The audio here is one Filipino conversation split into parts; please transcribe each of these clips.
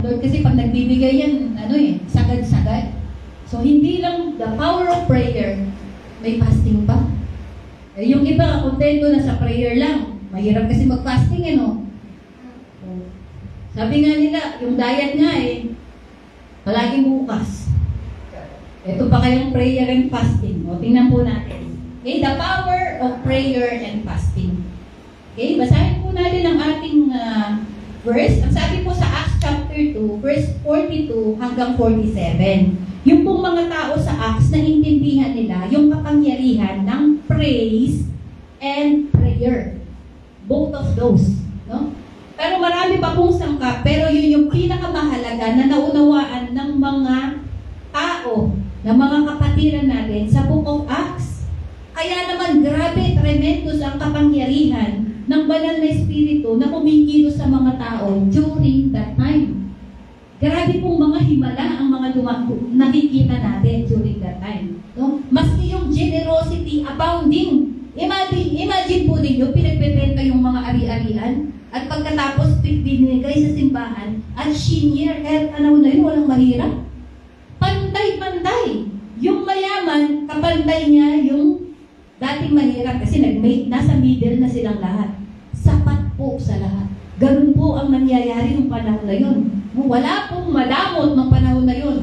Lord, kasi pag nagbibigay yan, sagad-sagad. So, hindi lang the power of prayer, may fasting pa. Yung iba, kontento na sa prayer lang. Mahirap kasi mag-fasting, Sabi nga nila, yung diet nga palaging bukas. Ito pa kayong prayer and fasting. O, tingnan po natin. Okay, the power of prayer and fasting. Okay, basahin po natin ang ating verse. Ang sabi po sa Acts chapter 2, verse 42 hanggang 47. Yung pong mga tao sa Acts na intindihan nila yung kapangyarihan ng praise and prayer. Both of those. No? Pero marami pa pong sangkap, pero yun yung pinakamahalaga na naunawaan ng mga tao, ng mga kapatiran natin sa Book of Acts. Kaya naman grabe, tremendous ang kapangyarihan ng banal na espiritu na kumikilos sa mga tao during that time. Grabe pong mga himala ang mga nakikita natin during that time. No? Maski yung generosity abounding. Imagine po ninyo, pinagbebenta yung mga ari-arian at pagkatapos binigay sa simbahan at senior, kahit panahon na yun, walang mahirap. Pantay-pantay. Yung mayaman, kapantay niya yung dating mahirap kasi nasa middle na silang lahat. Sapat po sa lahat. Ganun po ang nangyayari ng panahon na yun. Wala pong madamot ng panahon na yun.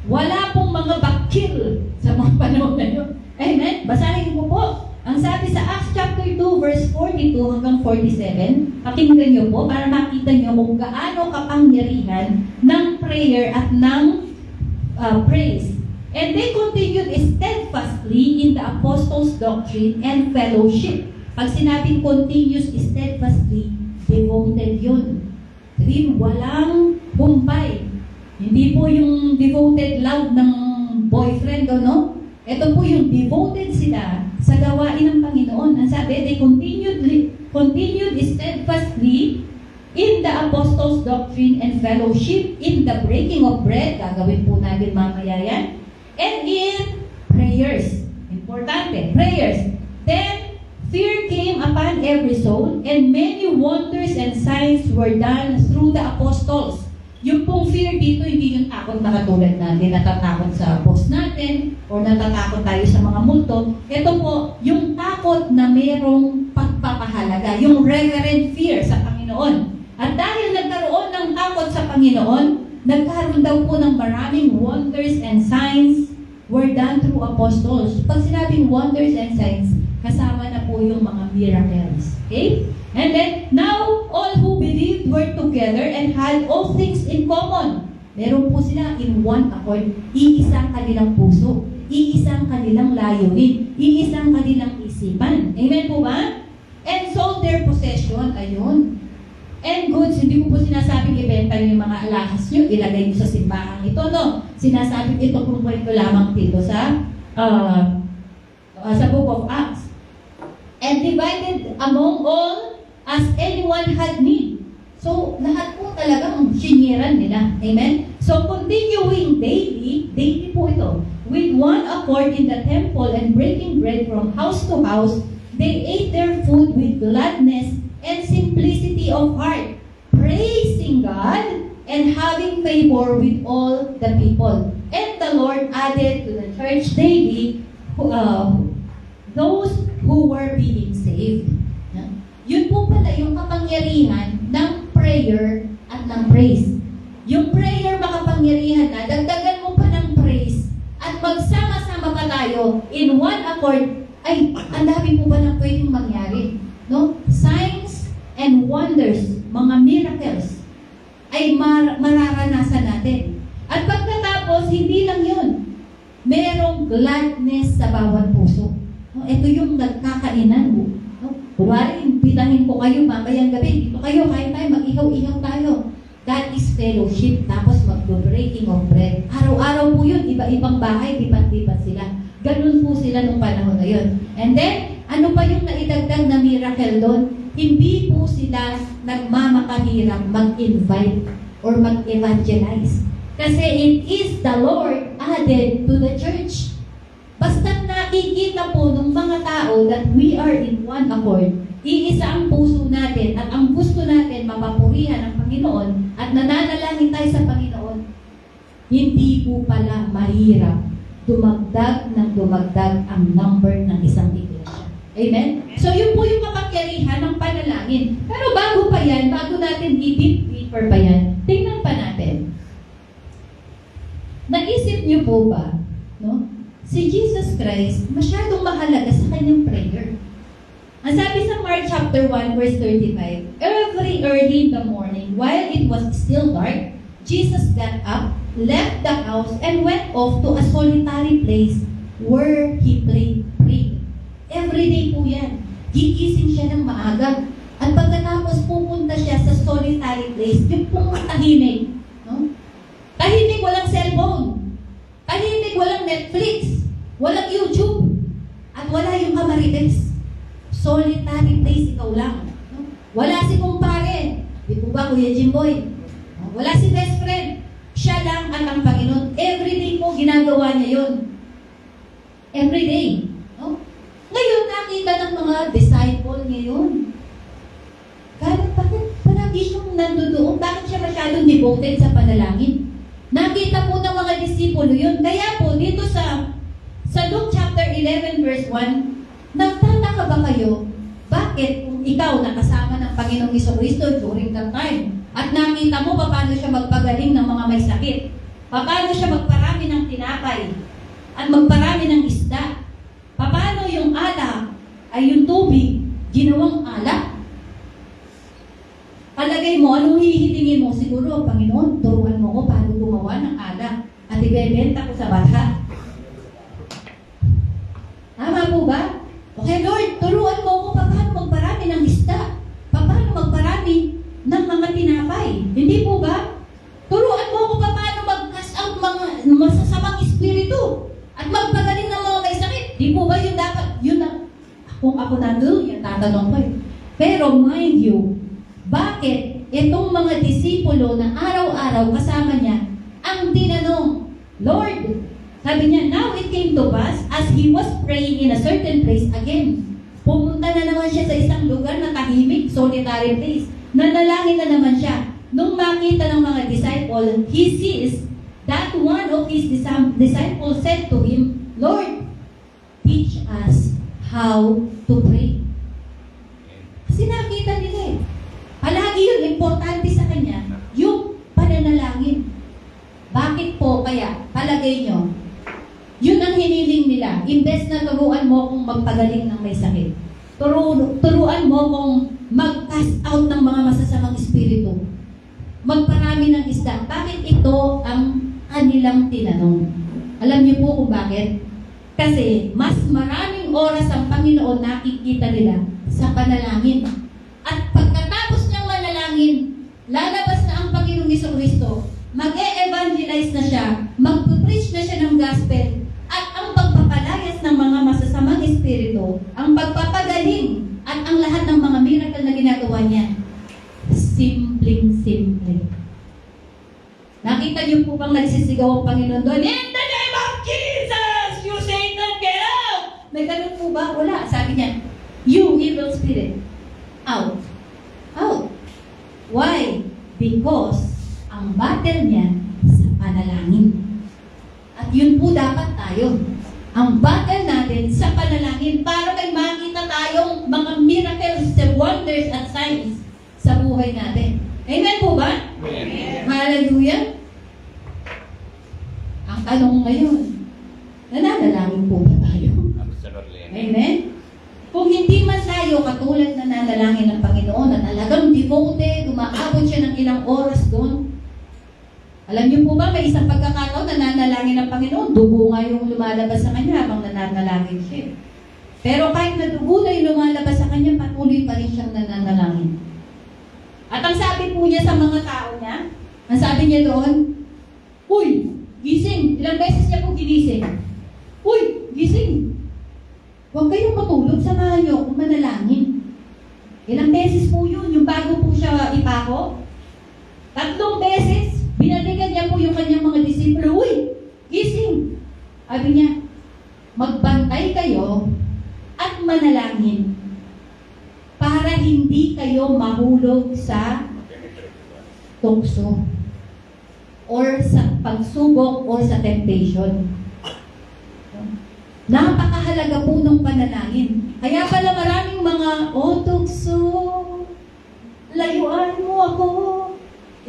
Wala pong mga bakil sa mga panahon na yun. Amen? Basahin ko po. Ang sabi sa Acts chapter 2 verse 42 hanggang 47, pakinggan niyo po para makita niyo kung gaano kapangyarihan ng prayer at ng praise. And they continued steadfastly in the apostles' doctrine and fellowship. Pag sinabing continuous steadfastly, devoted yun. Sabihin, walang humpay. Hindi po yung devoted love ng boyfriend, no? Ito po yung devoted sila sa gawain ng Panginoon. Ang sabi, they continued steadfastly in the apostles' doctrine and fellowship, in the breaking of bread, gagawin po natin mamaya yan, and in prayers. Importante, prayers. Then, fear came upon every soul, and many wonders and signs were done through the apostles. Yung pong fear dito, hindi yung takot na katulad natin, natatakot sa boss natin, or natatakot tayo sa mga multo. Ito po, yung takot na merong pagpapahalaga, yung reverent fear sa Panginoon. At dahil nagkaroon ng takot sa Panginoon, nagkaroon daw po ng maraming wonders and signs were done through apostles. Pag sinabing wonders and signs, kasama na po yung mga miracles. Okay? And then, now, all who believed were together and had all things in common. Meron po sila in one accord. Iisang kanilang puso. Iisang kanilang layunin. Iisang kanilang isipan. Amen po ba? And sold their possession. Ayun. And goods. Hindi ko po sinasabing ibenta nyo yung mga alahas nyo. Ilagay nyo sa simbahan ito, no? Sinasabing ito kung kwento lamang dito sa Book of Acts. And divided among all as anyone had need. So, lahat po talagang siniran nila. Amen? So, continuing daily po ito, with one accord in the temple and breaking bread from house to house, they ate their food with gladness and simplicity of heart, praising God and having favor with all the people. And the Lord added to the church daily those who were being saved. Yun po pala yung kapangyarihan ng prayer at ng praise. Yung prayer makapangyarihan na, dagdagan mo pa ng praise at magsama-sama pa tayo in one accord, ay, ang dami po ba na pwedeng mangyari? No? Signs and wonders, mga miracles, ay mararanasan natin. At pagkatapos, hindi lang yun. Merong gladness sa bawat puso. No? Ito yung nagkakainan mo. No? Kunwari, impitahin ko kayo mamayang gabi. Dito kayo, kain tayo, mag-ihaw-ihaw tayo. That is fellowship. Tapos mag-breaking of bread. Araw-araw po yun. Iba-ibang bahay, lipat-lipat sila. Ganun po sila nung panahon na yun. And then, ano pa yung naidagdag na miracle doon? Hindi po sila nagmamakahirap mag-invite or mag-evangelize. Kasi it is the Lord added to the church. Basta nakikita po ng mga tao that we are in one accord, iisa ang puso natin at ang gusto natin mapapurihan ng Panginoon at nananalangin tayo sa Panginoon, hindi po pala mahirap dumagdag ng dumagdag ang number ng isang iglesia. Amen? So yun po yung kapangyarihan ng panalangin. Pero bago pa yan, bago natin i-deep deeper pa yan, tingnan pa natin. Naisip niyo po ba, no? Si Jesus Christ, masyadong mahalaga sa kanyang prayer. Ang sabi sa Mark chapter 1 verse 35, every early in the morning, while it was still dark, Jesus got up, left the house, and went off to a solitary place where he prayed. Every day po yan. Gigising siya ng maaga. At pagkatapos pupunta siya sa solitary place, yung pong tahimik. No? Tahimik, walang cellphone. Tahimik, walang Netflix. Walang YouTube. At wala yung kamarites. Solitary place, ikaw lang. No? Wala si kumpare. Di po ba, Kuya Jimboy? No? Wala si best friend. Siya lang at ang Panginoon. Everyday po ginagawa niya yun. Everyday. No? Ngayon, nakita ng mga disciple ngayon. Bakit palagi siyang nandoon? Bakit siya masyadong devoted sa panalangin? Nakita po ng mga disipulo yun. Kaya po, dito sa Luke chapter 11 verse 1, nagtataka ba kayo, bakit kung ikaw nakasama ng Panginoong Jesucristo during that time, at nakita mo paano siya magpagaling ng mga may sakit, paano siya magparami ng tinapay, at magparami ng isda, paano yung alak ay yung tubig, ginawang alak? Palagay mo, anong hihilingin mo? Siguro, Panginoon, turuan mo ko paano gumawa ng alak at ibebenta ko sa bata. Tama po ba? Okay, Lord, turuan mo ko paano magparami ng isda. Paano magparami ng mga tinapay. Hindi po ba? Turuan mo ko paano mag-cast out mga masasamang espiritu at magpagaling ng mga may sakit. Di po ba yun dapat? Yun na. Kung ako nandun, yung tatanong ko eh. Pero mind you, bakit itong mga disipulo na araw-araw kasama niya ang tinanong, Lord, sabi niya, now it came to pass as he was praying in a certain place again. Pumunta na naman siya sa isang lugar na tahimik, solitary place. Nanalangin na naman siya. Nung makita ng mga disciple, he sees that one of his disciples said to him, Lord, teach us how to pray. Kasi nakita nila eh. Palagi yun, importante sa kanya, yung pananalangin. Bakit po kaya, palagay nyo, yun ang hiniling nila. Imbes na turuan mo kung magpagaling ng may sakit. Turuan mo kung mag-cast out ng mga masasamang espiritu. Magparami ng isda. Bakit ito ang kanilang tinanong? Alam niyo po kung bakit? Kasi mas maraming oras ang Panginoon nakikita nila sa panalangin. At pagkatapos niyang manalangin, lalabas na ang Panginoong Jesucristo, mag-e-evangelize na siya, mag-preach na siya ng gospel, at ang pagpapalayas ng mga masasamang espiritu, ang pagpapagaling, at ang lahat ng mga miracle na ginagawa niya, simpleng-simple. Nakita niyo po bang nagsisigaw ang Panginoon doon? In the name of Jesus, you Satan, get out! May ganun po ba? Wala. Sabi niya, you evil spirit, out. Out. Why? Because ang battle niya sa panalangin. At yun po dapat tayo. Ang battle natin sa panalangin para may makita tayong mga miracles, wonders at signs sa buhay natin. Amen po ba? Amen. Hallelujah. Ang tanong ngayon, nananalangin po ba tayo? Absolutely. Amen? Kung hindi man tayo katulad na nanalangin ng Panginoon na talagang devoted, umaabot siya ng ilang oras doon. Alam niyo po ba, may isang pagkakataon na nanalangin ng Panginoon, dugo nga yung lumalabas sa kanya habang nananalangin siya. Pero kahit na dugo na yung lumalabas sa kanya, patuloy pa rin siyang nananalangin. At ang sabi po niya sa mga tao niya, ang sabi niya doon, uy, gising. Ilang beses niya po ginising. Uy, gising. Huwag kayong matulog, samahan niyo kung manalangin. Ilang beses po yun, yung bago po siya ipako. 3 beses, binalikan niya po yung kanyang mga disipulo, uy, gising. Sabi niya, magbantay kayo at manalangin para mahulog sa tukso or sa pagsubok or sa temptation. Napakahalaga po ng panalangin. Kaya pala maraming mga, tukso, layuan mo ako.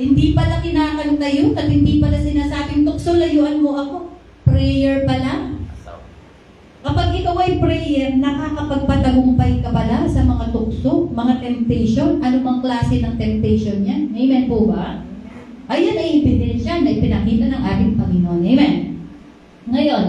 Hindi pala kinakanta yun at hindi pala sinasabing tukso, layuan mo ako. Prayer pala. Kapag ikaw ay prayer, nakakapagpatagumpay ka pala sa mga tukso, mga temptation. Ano bang klase ng temptation yan? Amen po ba? Ayan ay ebidensya na ipinakita ng ating Panginoon. Amen. Ngayon,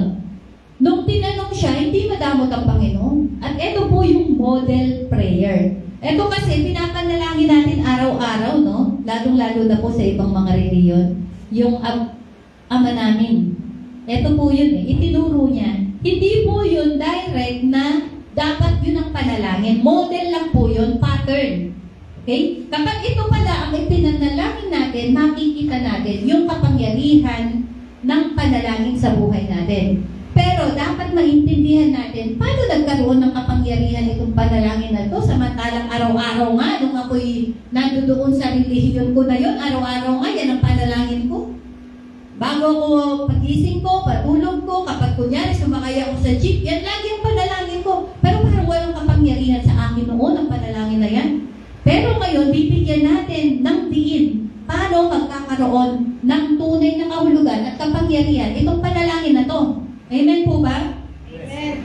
nung tinanong siya, hindi madamot ang Panginoon. At ito po yung model prayer. Ito kasi, pinapanalangin natin araw-araw, no? Lalong-lalo na po sa ibang mga reliyon. Yung Ama namin. Ito po yun eh. Itinuro niya. Hindi po yun direct na dapat yun ang panalangin. Model lang po yun, pattern. Okay? Kapag ito pala ang ipinanalangin natin, makikita natin yung kapangyarihan ng panalangin sa buhay natin. Pero dapat maintindihan natin paano nagkaroon ng kapangyarihan itong panalangin na ito samantalang araw-araw nga nung ako'y nandoon sa relihiyon ko na yun, araw-araw nga yan ang panalangin ko. Bago ko pagising ko, patulog ko, kapag kunyari sumakay ako sa jeep, yan lagi ang panalangin ko. Pero parang walang kapangyarihan sa akin noon ang panalangin na yan. Pero ngayon, bibigyan natin ng diin paano magkakaroon ng tunay na kahulugan at kapangyarihan itong panalangin na to. Amen po ba? Amen.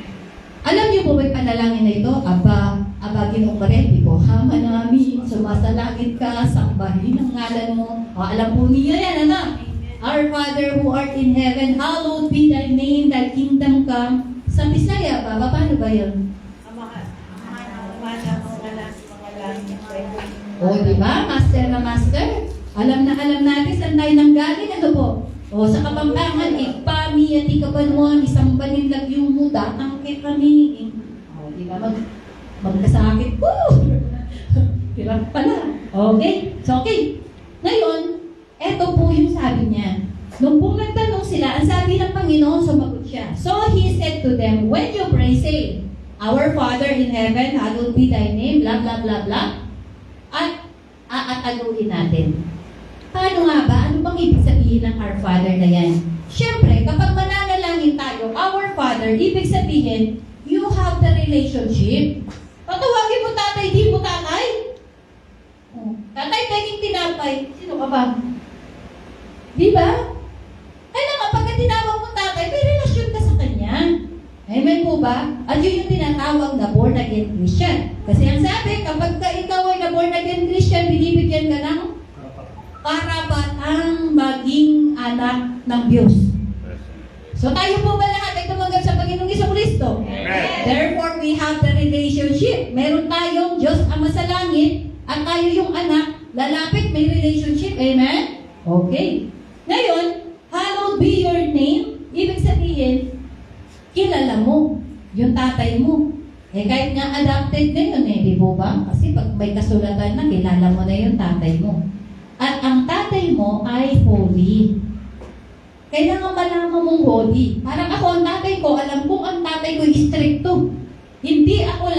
Alam niyo po ba yung panalangin na ito? Aba, Ginoong Mareti po, hama namin, sumasalangit ka, sambahin ang ngalan mo. Alam po niya yan, ano? Our Father who art in heaven, hallowed be thy name, thy kingdom come. Sa Bisaya ba? Paano ba yun? Di ba? Master na master. Alam natin saan tayo nanggaling. Ano po? Sa Kapampangan, ipami at ikabanuan, isang banilag yung muda, angkit kami. Di ba? Magkasakit po. Di ba pala? Okay. So, okay. Ngayon, eto po yung sabi niya. Nung nagtanong sila, ang sabi ng Panginoon, sumagot siya. So, He said to them, when you pray, say, Our Father in heaven, hallowed be thy name, blah, blah, blah, blah. At aataluin natin. Paano nga ba? Ano bang ibig sabihin ng Our Father na yan? Siyempre, kapag mananalangin tayo, Our Father, ibig sabihin, you have the relationship. Patawagin mo tatay, di mo tatay. Tatay, paging tinapay. Sino ka ba? Di ba? Kaya nga, pagka tinawag mo tatay, may relasyon ka sa kanya. Amen po ba? At yun yung tinatawag na born again Christian. Kasi ang sabi, kapag ikaw ay na born again Christian, binibigyan ka ng karapatang maging anak ng Diyos. So tayo po ba lahat ay tumanggap sa Panginoong Jesucristo? Therefore, we have the relationship. Meron tayong Diyos Ama sa langit at tayo yung anak, lalapit, may relationship. Amen? Okay. Ngayon, hallowed be your name. Ibig sabihin, kilala mo yung tatay mo. Kahit nga adopted na yun di ba? Kasi pag may kasulatan na, kilala mo na yung tatay mo. At ang tatay mo ay holy. Kailangan malaman mong holy. Parang ako, ang tatay ko, alam kong ang tatay ko stricto. Hindi ako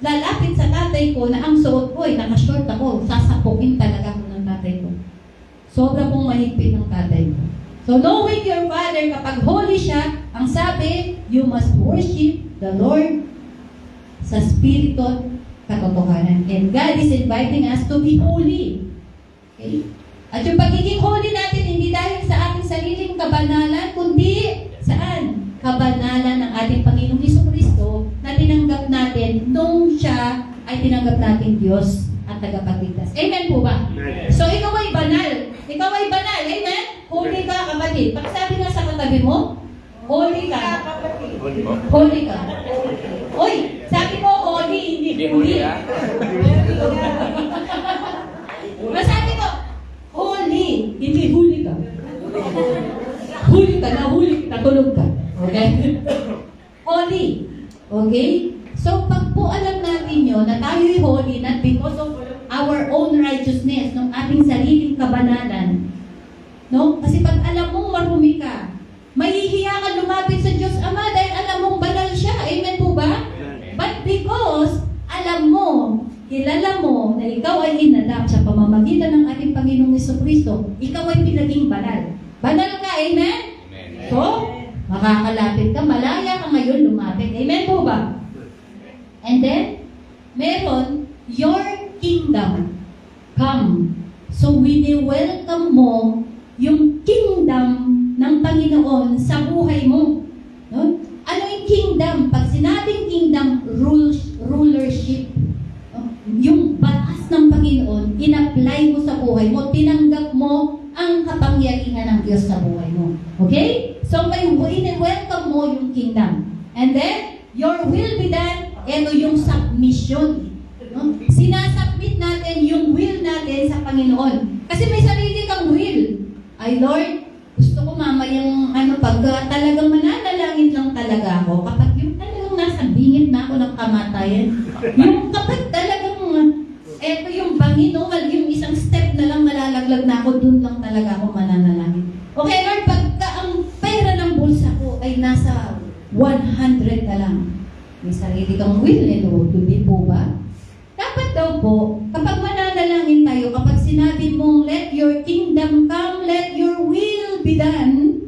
lalapit sa tatay ko na ang suot ko ay nakashort ako. Sasapukin talaga ako ng tatay ko. Sobra pong mahigpit ng tatay ko. So knowing your father, kapag holy siya, ang sabi, you must worship the Lord sa spirito at katotohanan. And God is inviting us to be holy. Okay? At yung pagiging holy natin, hindi dahil sa ating sariling kabanalan, kundi saan? Kabanalan ng ating Panginoong Jesucristo na tinanggap natin nung siya ay tinanggap natin Diyos at tagapagligtas. Amen po ba? Amen. So ikaw ay banal. Ikaw ay banal. Amen? Holy ka, kapatid. Pagsabi nga sa katabi mo, holy ka. Holy ka. Oy, sabi ko holy, hindi holy. Masabi ko, holy, hindi huli ka. Huli ka, nahuli ka, tulog ka. Okay? Holy. Okay? So, pag po alam natin yun, na tayo'y holy, not because of our own righteousness, ng ating sariling kabanalan. No? Kasi pag alam mong marumi ka, mahihiya ka lumapit sa Diyos Ama dahil alam mong banal siya. Amen po ba? But because alam mo, kilala mo, na ikaw ay inadapt sa pamamagitan ng ating Panginoong Jesucristo, ikaw ay pinaging banal. Banal ka, amen? So, makakalapit ka, malaya ka ngayon lumapit. Amen po ba? And then, meron, your kingdom come. So, wini-welcome mo yung kingdom ng Panginoon sa buhay mo. No? Ano yung kingdom? Pag sinabing kingdom, rulership. No? Yung batas ng Panginoon, in-apply mo sa buhay mo, tinanggap mo ang kapangyarihan ng Diyos sa buhay mo. Okay? So, may wini-welcome mo yung kingdom. And then, your will be done. Ito yung submission. No? Sinasubmit natin yung will natin sa Panginoon. Kasi may sarili kang will. Ay, Lord, gusto ko mamayang pag talagang mananalangin lang talaga ako, kapag yung talagang nasa bingit na ako ng kamatayan, yung kapag talagang, eto yung bangin, yung isang step na lang malalaglag na ako, dun lang talaga ako mananalangin. Okay, Lord, pagka ang pera ng bulsa ko ay nasa 100 na lang, may sarili kang will, Lord, hindi po ba? Dapat daw po, kapag mananalangin tayo, kapag sinabi mong, let your kingdom come, let your will be done,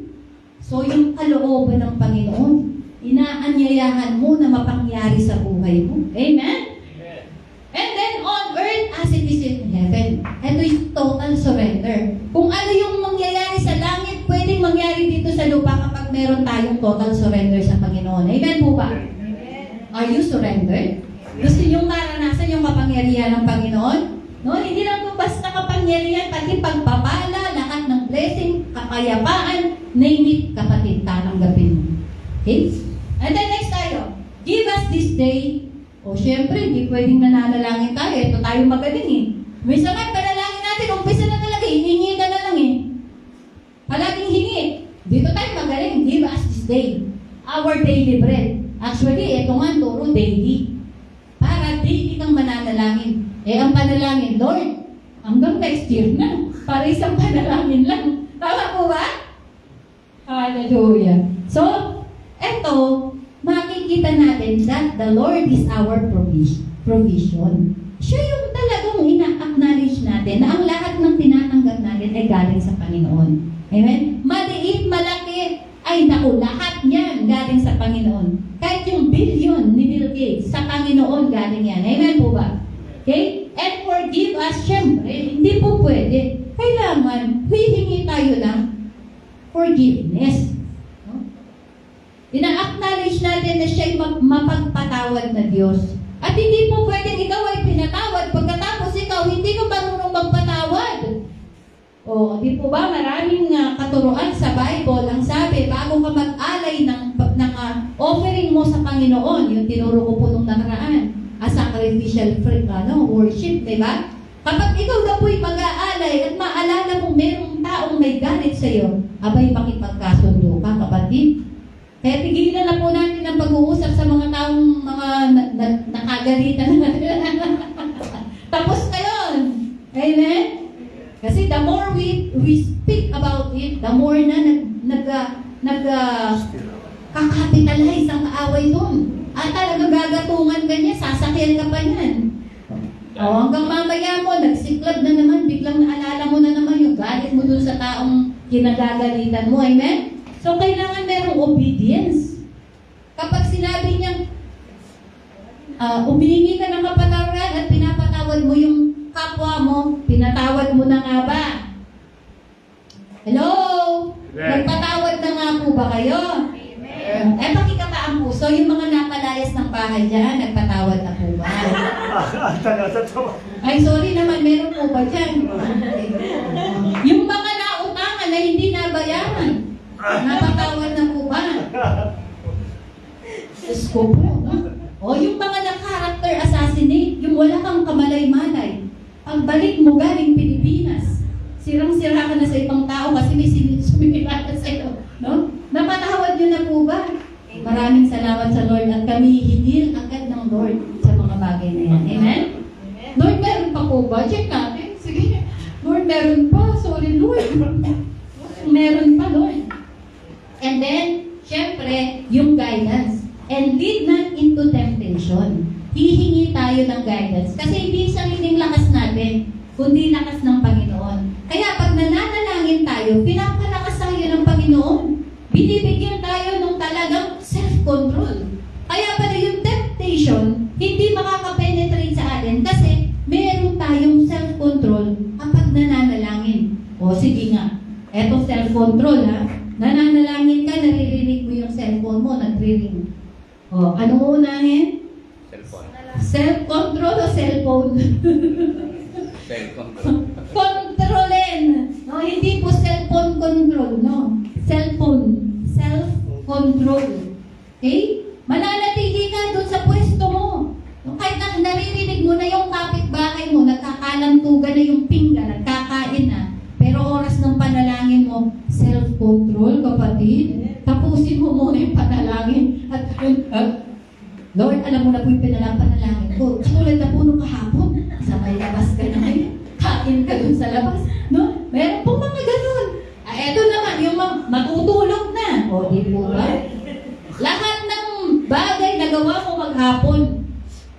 so yung kalooban ng Panginoon, inaanyayahan mo na mapangyari sa buhay mo. Amen? Amen. And then on earth as it is in heaven. Ito yung total surrender. Kung ano yung mangyayari sa langit, pwedeng mangyari dito sa lupa kapag meron tayong total surrender sa Panginoon. Amen po ba? Amen. Are you surrendered? Gusto niyong maranasan yung kapangyarihan ng Panginoon? No, hindi lang po basta kapangyarihan, pati pagpapala, lahat ng blessing, kapayapaan, name it, kapatid, tananggapin mo. Okay? And then next tayo, give us this day. O syempre, hindi pwedeng nananalangin tayo. Ito tayo magaling eh. May samat, panalangin natin, umpisa na talaga, hihingi ka na lang eh. Palaging hingi. Dito tayo magaling, give us this day. Our daily bread. Actually, ito nga, turo daily. Para daily kang mananalangin. Eh, ang panalangin, Lord, hanggang next year na. Para isang panalangin lang. Tama po ba? Hallelujah. So, eto, makikita natin that the Lord is our provision. Siya yung talagang ina-acknowledge natin na ang lahat ng tinatanggap natin ay galing sa Panginoon. Amen? Maliit, malaki, ay naku, lahat yan galing sa Panginoon. Kahit yung billion ni Bill Gates, sa Panginoon galing yan. Amen po ba? Okay? And forgive us, syempre, hindi po pwede. Kailangan, hihingi tayo ng forgiveness. No? Ina-acknowledge natin na siya'y mapagpatawad na Diyos. At hindi po pwedeng ikaw ay pinatawad pagkatapos ikaw hindi ka marunong magpatawad. O, di po ba maraming katuruan sa Bible ang sabi, bago ka mag-alay ng offering mo sa Panginoon, yung tinuro ko po nung nakaraan, a sacrificial worship, di ba? Kapag ikaw na po'y mag-aalay at maalala mong merong taong may galit sa iyo, abay makipagkasundo ka, kapatid. Kaya tigilan na po natin ang pag-uusap sa mga taong nakagalitan na tapos na yun. Amen? Kasi the more we speak about it, the more na kakapitalize ang kaaway doon. At talaga gagatungan ka niya, sasakyan ka pa niyan. O hanggang mamaya mo, nagsiklab na naman, biglang naalala mo na naman yung galit mo doon sa taong kinagagalitan mo. Amen? So kailangan merong obedience. Kapag sinabi niya, umihingi ka ng kapatawaran at pinapatawad mo yung kapwa mo, pinatawad mo na nga ba? Hello? Nagpatawad na nga po ba kayo? Amen. Pakikata ang puso, yung mga napalayas ng bahay dyan, nagpatawad na po ba? Ay, sorry naman, meron po ba dyan? Yung mga nautangan na hindi nabayaran, napatawad na po ba? Diyos ko po. O yung mga na-character assassinate, yung wala kang kamalay-malay, pagbalik mo galing Pilipinas, sirang-sira ka na sa ibang tao kasi may sumilata sa iyo. No? Napatawad nyo na po ba? Maraming salamat sa Lord at kami hinil agad ng Lord sa mga bagay na yan. Amen? Lord, meron pa po ba? Check natin. Sige. Lord, meron pa. Sorry, Lord. Meron pa, Lord. And then, syempre, yung guidance. And lead not into temptation. hihingi tayo ng guidance. Kasi hindi sariling lakas natin, kundi lakas ng Panginoon. Kaya pag nananalangin tayo, pinapalakas tayo ng Panginoon. Binibigyan tayo ng talagang self-control. Kaya pala yung temptation, hindi makakapenetrate sa atin kasi meron tayong self-control kapag nananalangin. O sige nga, eto self-control ha. Nananalangin ka, naririnig mo yung cellphone mo, nagre-ring. O, anong unahin? Cellphone. Self-control o cellphone? Self-control. Kontrolin. No, hindi po cellphone control, no. Cellphone. Self-control. Okay? Mananatili ka doon sa pwesto mo. No, kahit na naririnig mo na yung kapitbahay mo, nagkakalantugan na yung pinggan, nagkakain na. Pero oras ng panalangin mo, self-control, kapatid. Tapusin mo muna yung panalangin. At, Lord, alam mo na po yung panalangin ko. Tulad na po nung kahapon. Sa may labas ka na ngayon. Kain ka dun sa labas. No? Meron pong mga ganun. Eto naman, yung matutulog na. O, di po ba? Lahat ng bagay na gawa mo maghapon.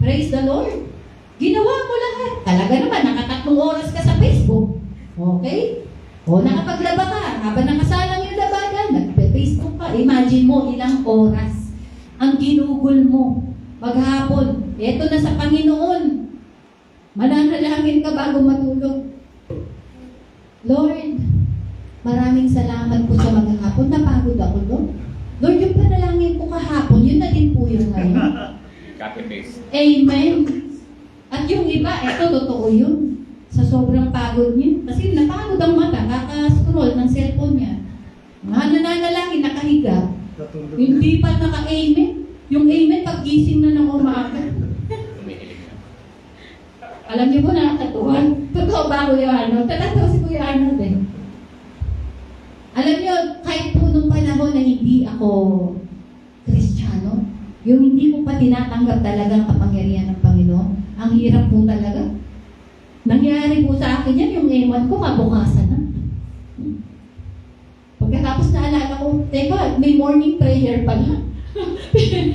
Praise the Lord. Ginawa mo lahat. Talaga naman, nakatatlong oras ka sa Facebook. Okay? O, nakapaglaba ka. Habang nakasalang yung labanan, nagpe-Facebook ka. Imagine mo ilang oras ang ginugol mo maghapon. Eto na sa Panginoon. Mananalangin ka bago matulog. Lord, maraming salamat po sa maghapon. Napagod ako, Lord. Lord, yung panalangin ko kahapon, yun na din po yun ngayon. Copy-paste. Amen. At yung iba, eto, totoo yun. Sa sobrang pagod niya. Kasi napagod ang mata, kaka-scroll ng cellphone niya. Nananalangin, nakahiga. Hindi pa naka-amen. Yung amen, pag-gising na ng umaga. Umihilig na. Alam niyo po, nakakatuwa. Totoo ba, Kuya Arnold? Tatatawa si Kuya Arnold eh. Alam niyo, kahit po nung panahon na hindi ako Kristiyano, yung hindi ko pa tinatanggap talaga ang kapangyarihan ng Panginoon, ang hirap po talaga. Nangyari po sa akin yan, yung ewan ko, kabukasan na. Pagkatapos naalala ko, teka, may morning prayer pala.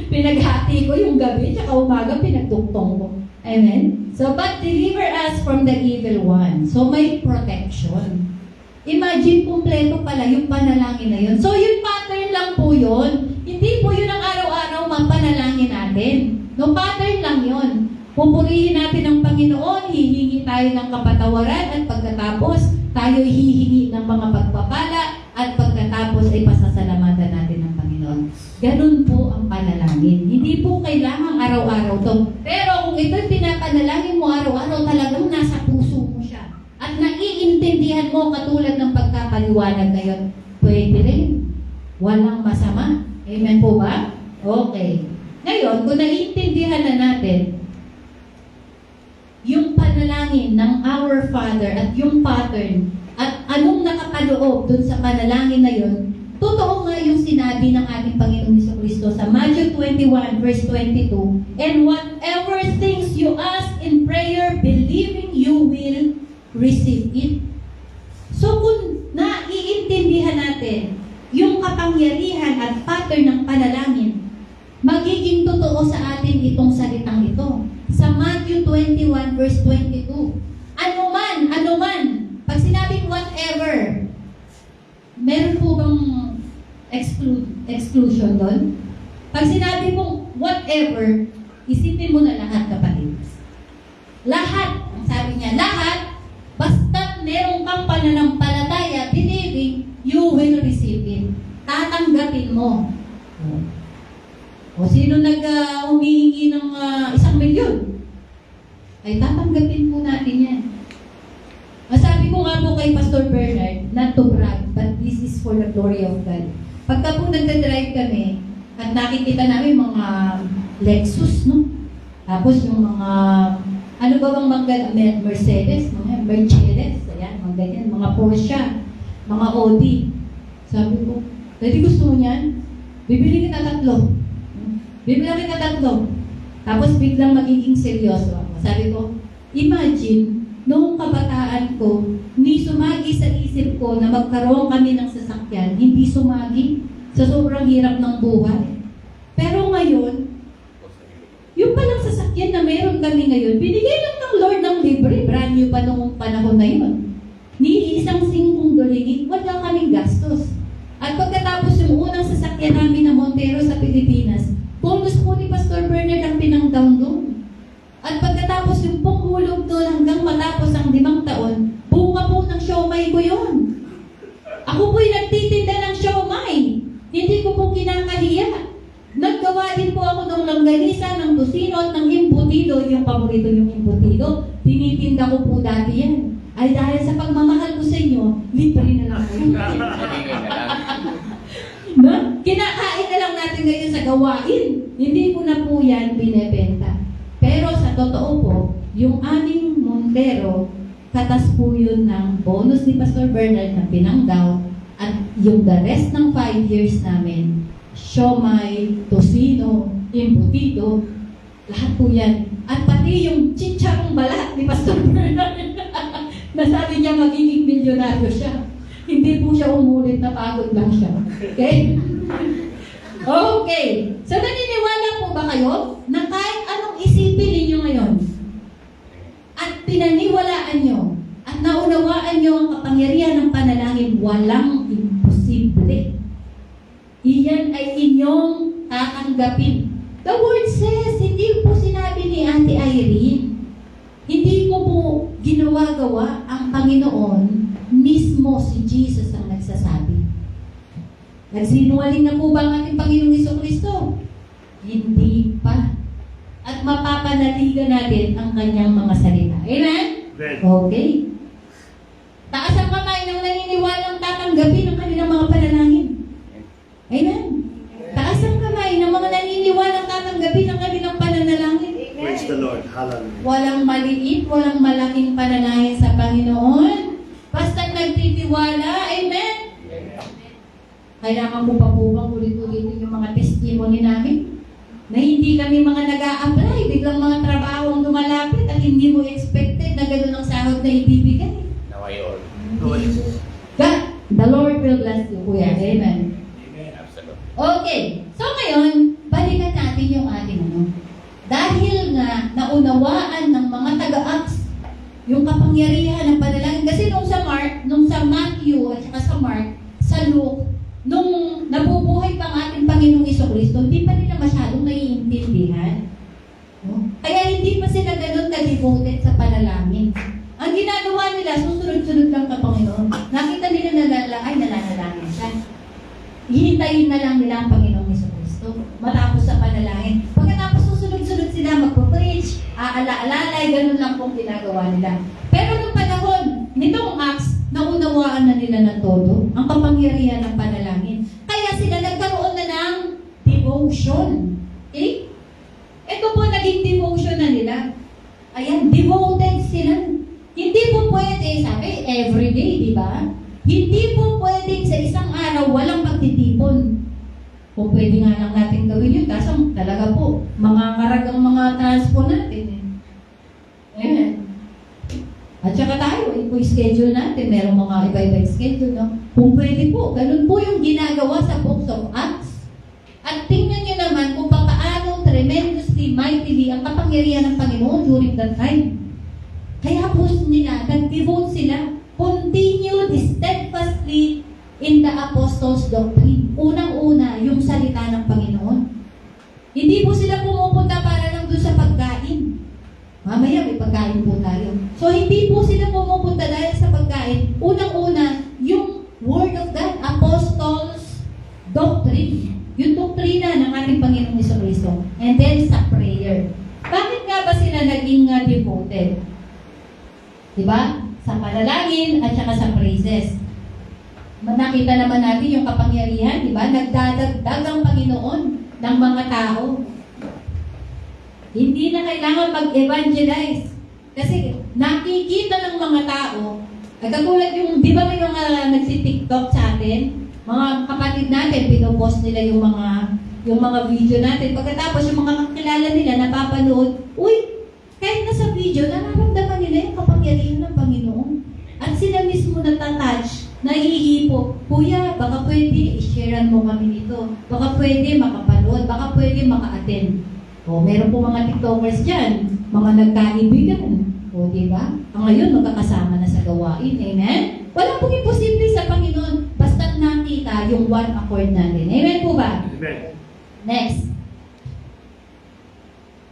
Pinaghati ko yung gabi, tsaka umaga pinagduktong ko. Amen? So, but deliver us from the evil one. So, may protection. Imagine, kumpleto pala yung panalangin na yun. So, yung pattern lang po yun. Hindi po yun ang araw-araw mapanalangin natin. No, pattern lang yun. Pupurihin natin ang Panginoon, hihingi tayo ng kapatawaran, at pagkatapos, tayo hihingi ng mga pagpapala, at pagkatapos ay pasasalamatan natin ng Panginoon. Ganun po ang panalangin. Hindi po kailangan araw-araw to. Pero kung ito'y pinapanalangin mo araw-araw, talagang nasa puso mo siya. At naiintindihan mo katulad ng pagkapaliwanag ngayon, pwede rin. Walang masama. Amen po ba? Okay. Ngayon, kung naiintindihan na natin yung panalangin ng Our Father at yung pattern at anong nakapaloob dun sa panalangin na yun, totoo nga yung sinabi ng ating Panginoon Jesucristo sa Matthew 21 verse 22, and whatever things you ask in prayer, believing you will receive it. So kung naiintindihan natin yung kapangyarihan at pattern ng panalangin, magiging totoo sa atin itong salitang ito. Sa Matthew 21 verse 22, ano man, pag sinabing whatever, meron po bang exclusion doon? Pag sinabi mong whatever, isipin mo na lahat, kapatid. Lahat, ang sabi niya, lahat, basta meron kang pananampalataya, believing, you will receive it. Tatanggapin mo. O sino humihingi ng 1,000,000? Ay tatanggapin po natin yan. Masabi ko nga po kay Pastor Bernard, not to brag, but this is for the glory of God. Pagka po nagdadrive kami, at nakikita namin mga Lexus, no? Tapos yung mga, ano ba bang mga Mercedes, mga Mercedes, ayan, mga ganyan, mga Porsche, mga Audi. Sabi ko, dati gusto mo niyan? Bibili kita 3. Bibili kita 3. Tapos biglang magiging seryoso ako. Sabi ko, imagine, noong kabataan ko, hindi sumagi sa isip ko na magkaroon kami ng sasakyan, hindi sumagi sa sobrang hirap ng buhay. Pero ngayon, yung palang sasakyan sasakyan na meron kami ngayon, binigay lang ng Lord ng libre. Brand new pa noong panahon na yun. Ni isang singkong doligit, wala kaming gastos. At pagkatapos yung unang sasakyan namin na Montero sa Pilipinas, bonus po ni Pastor Bernard ang pinang-down doon. At pagkatapos yung pumulog doon hanggang matapos ang 5 taon, bunga po ng siomay ko yun. Ako po'y nagtitinda ng siomay. Hindi ko po kinakahiya. Naggawa din po ako ng langganisa, ng tusino at ng imputido. Yung paborito yung imputido, tinitinda ko po dati yan. Ay dahil sa pagmamahal ko sa inyo, libre na lang po. Hingin na lang. No? Kinakain na lang natin ngayon sa gawain. Hindi ko na po yan binebenta. Pero sa totoo po, yung aming Montero, katas po yun ng bonus ni Pastor Bernard na pinanggaw. At yung the rest ng 5 years namin, siomay, tosino, imputido, lahat po yan. At pati yung chicharong balat ni Pastor Bernard, nasabi niya magiging milyonaryo siya. Hindi po siya umulit, napagod lang siya. Okay? Okay. So naniniwala po ba kayo na kahit anong isipin ninyo ngayon at pinaniwalaan nyo at naunawaan nyo ang kapangyarihan ng panalangin, walang imposible. Iyan ay inyong tatanggapin. The word says, hindi po sinabi ni Ate Irene, hindi ko po ginawa-gawa ang Panginoon, mismo si Jesus ang nagsasabi. Nagsinungaling na po ba ang ating Panginoong Jesucristo? Hindi pa. At mapapanaligan natin ang kanyang mga salita. Amen? Okay. Taas ang kamay ng naniniwalang tatanggapin ang kanilang mga panalangin. Amen? Taas ang kamay ng mga naniniwalang tatanggapin ang kanilang pananalangin. Praise the Lord. Hallelujah. Walang maliit, walang malaking panalangin sa Panginoon. Basta nagtitiwala. Amen? Kailangan ko pa po bang ulit-ulitin yung mga testimony namin? Na hindi kami mga nag-a-apply, biglang mga trabaho ang lumalapit at hindi mo expected na gano'n ang sahod na ibibigay. Naway all. God, the Lord will bless you, Kuya. Amen. Absolutely. Okay. So ngayon, balikan natin yung ating ano. Dahil nga naunawaan ng mga taga-Acts yung kapangyarihan ng panalangin. Kasi nung sa Matthew at saka sa Mark, sa Luke, nung nabubuhay pa ang ating Panginoong Jesucristo, hindi pa nila masyadong naiintindihan. No? Kaya hindi pa sila ganun ka-devoted sa panalangin. Ang ginagawa nila, susunod-sunod lang ka Panginoon. Nakita nila ay nalalangin siya. Hihintayin na lang nila ang Panginoong Jesucristo matapos sa panalangin. Pagkatapos susunod-sunod sila magpo-preach, aala-alalay, ganun lang pong ginagawa nila. Pero nung panahon, nitong Acts, naunawaan na nila ng todo ang kapangyarihan ng panalangin. Kaya sila nagkaroon na ng devotion. Okay? Ito po naging devotion na nila. Ayan, devoted sila. Hindi po pwede, sabi, everyday, di ba? Hindi po pwedeng sa isang araw walang pagtitipon. Kung pwede nga lang natin gawin yun, kaso talaga po, mga karagang mga transpo natin. Amen. At saka tayo, po schedule natin, merong mga iba-ibang schedule, no? Kung pwede po, ganun po yung ginagawa sa Books of Acts. At tingnan nyo naman kung paano tremendously, mightily ang kapangyarihan ng Panginoon during that time. Kaya po nila, nag-devote sila, continued steadfastly in the apostles' doctrine. Unang-una, yung salita ng Panginoon. Hindi po sila pumupunta para lang doon sa pagkain. Mamaya may pagkain po tayo. So hindi po sila pumupunta dahil sa pagkain. Unang-una, yung Word of God, apostles' doctrine. Yung doktrina ng ating Panginoong Jesucristo. And then sa prayer. Bakit nga ba sila naging devoted? Diba? Sa panalangin at saka sa praises. Nakita naman natin yung kapangyarihan, diba? Nagdadagdag ang Panginoon ng mga tao. Hindi na kailangan mag-evangelize. Kasi nakikita ng mga tao, at katulad yung, di ba may mga nagsi-TikTok sa atin, mga kapatid natin, pinopost nila yung mga video natin. Pagkatapos yung mga kakilala nila, napapanood, uy, kahit nasa video, nararamdaman nila yung kapangyarihan ng Panginoon. At sila mismo natatouch, naihipo, Kuya, baka pwede i-sharean mo kami nito. Baka pwede makapanood, baka pwede maka-attend. O, meron po mga TikTokers dyan, mga nagkaibigan. O, di ba? Ang ngayon, magkakasama na sa gawain. Amen? Walang pong imposible sa Panginoon, basta nakita yung one accord natin. Amen po ba? Amen. Next.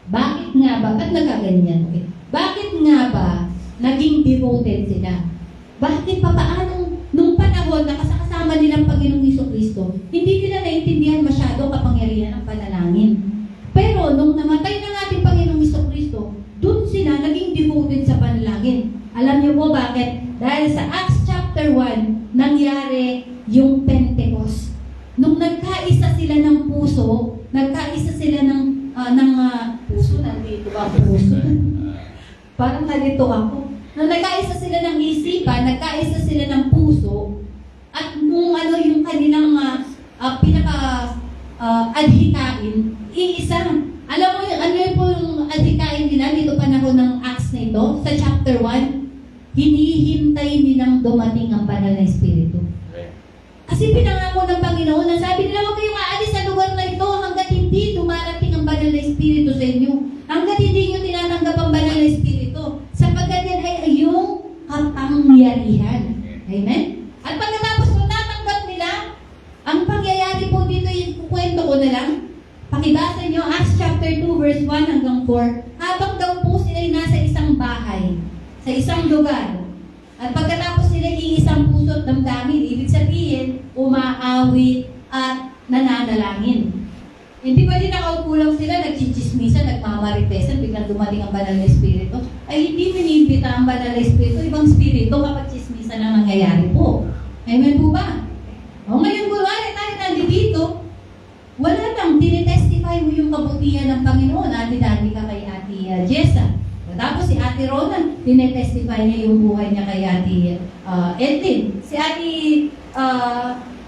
Bakit nga ba? Ba't nagaganyan? Okay. Bakit nga ba naging devoted sila? Bakit pa paanong nung panahon na kasama nilang Panginoong Hesus-Kristo, hindi nila naintindihan masyado kapangyarihan ng panalangin. Pero nung namatay ng ating Panginoong Hesus-Kristo, doon sila naging devoted sa panalangin. Alam niyo po bakit? Dahil sa Acts chapter 1, nangyari yung Pentecost. Nung nagkaisa sila ng puso, nagkaisa sila ng puso, nandito ba puso? Parang nalito ako. Nung nagkaisa sila ng isipan, nagkaisa sila ng puso, at nung yung kanilang adhikain, iisang. Alam mo yung ano po yung adhikain nila dito panahon ng Acts na ito, sa chapter 1, hinihintay nilang dumating ang banal na Espiritu. Kasi pinangako ng Panginoon na sabi nila, huwag kayong aalis sa lugar na ito hanggat hindi dumarating ang banal na Espiritu sa inyo. Hanggat hindi nyo tinatanggap ang banal na Espiritu. Sapagkat yan ay iyong kapangyarihan. Amen? At pagkatapos kung natanggap nila, ang pangyayari po dito, yung kwento ko na lang, pakibasa nyo, Acts chapter 2, verse 1 hanggang 4, habang daw po sila ay nasa isang bahay, sa isang lugar, at pagkatapos nila iisang puso at damdamin, ibig sabihin, umaawit at nananalangin. Hindi ba din nakaukulang sila, nagchichismisan, nagmamaripesan, biglang dumating ang banal na Espiritu? Ay hindi miniimbita ang banal na Espiritu, ibang Espiritu kapag chismisan ang nangyayari po. Amen po ba? O ngayon, kunwari tayo nandito, wala lang, tinitestify mo yung kabutihan ng Panginoon. Ate-dati ka kay Ate Jessa. Tapos si Ate Rona, tinetestify niya yung buhay niya kay Ate Edlin. Si Ate